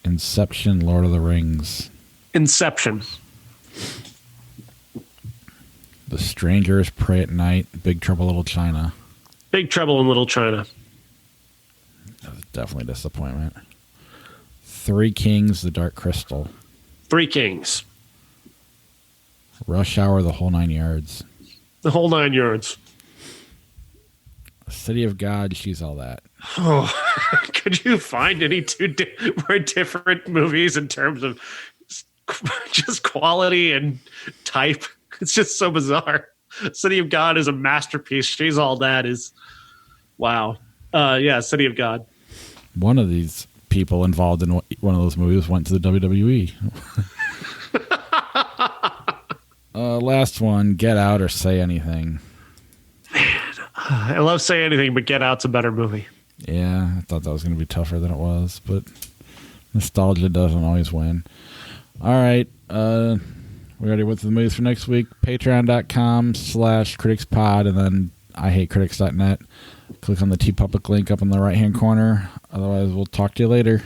Inception, Lord of the Rings. Inception. The Strangers, Pray at Night, Big Trouble Little China. Big Trouble in Little China. That was definitely a disappointment. Three Kings, The Dark Crystal. Three Kings. Rush Hour, The Whole Nine Yards. The Whole Nine Yards. City of God, She's All That. Oh, could you find any two more different movies in terms of just quality and type? It's just so bizarre. City of God is a masterpiece. She's All That is, wow. Yeah, City of God. One of these people involved in one of those movies went to the WWE. Last one, Get Out or Say Anything. I love Say Anything, but Get Out's a better movie. Yeah, I thought that was going to be tougher than it was, but nostalgia doesn't always win. All right. We already went through the movies for next week. Patreon.com/criticspod and then IHateCritics.net. Click on the TeePublic link up in the right-hand corner. Otherwise, we'll talk to you later.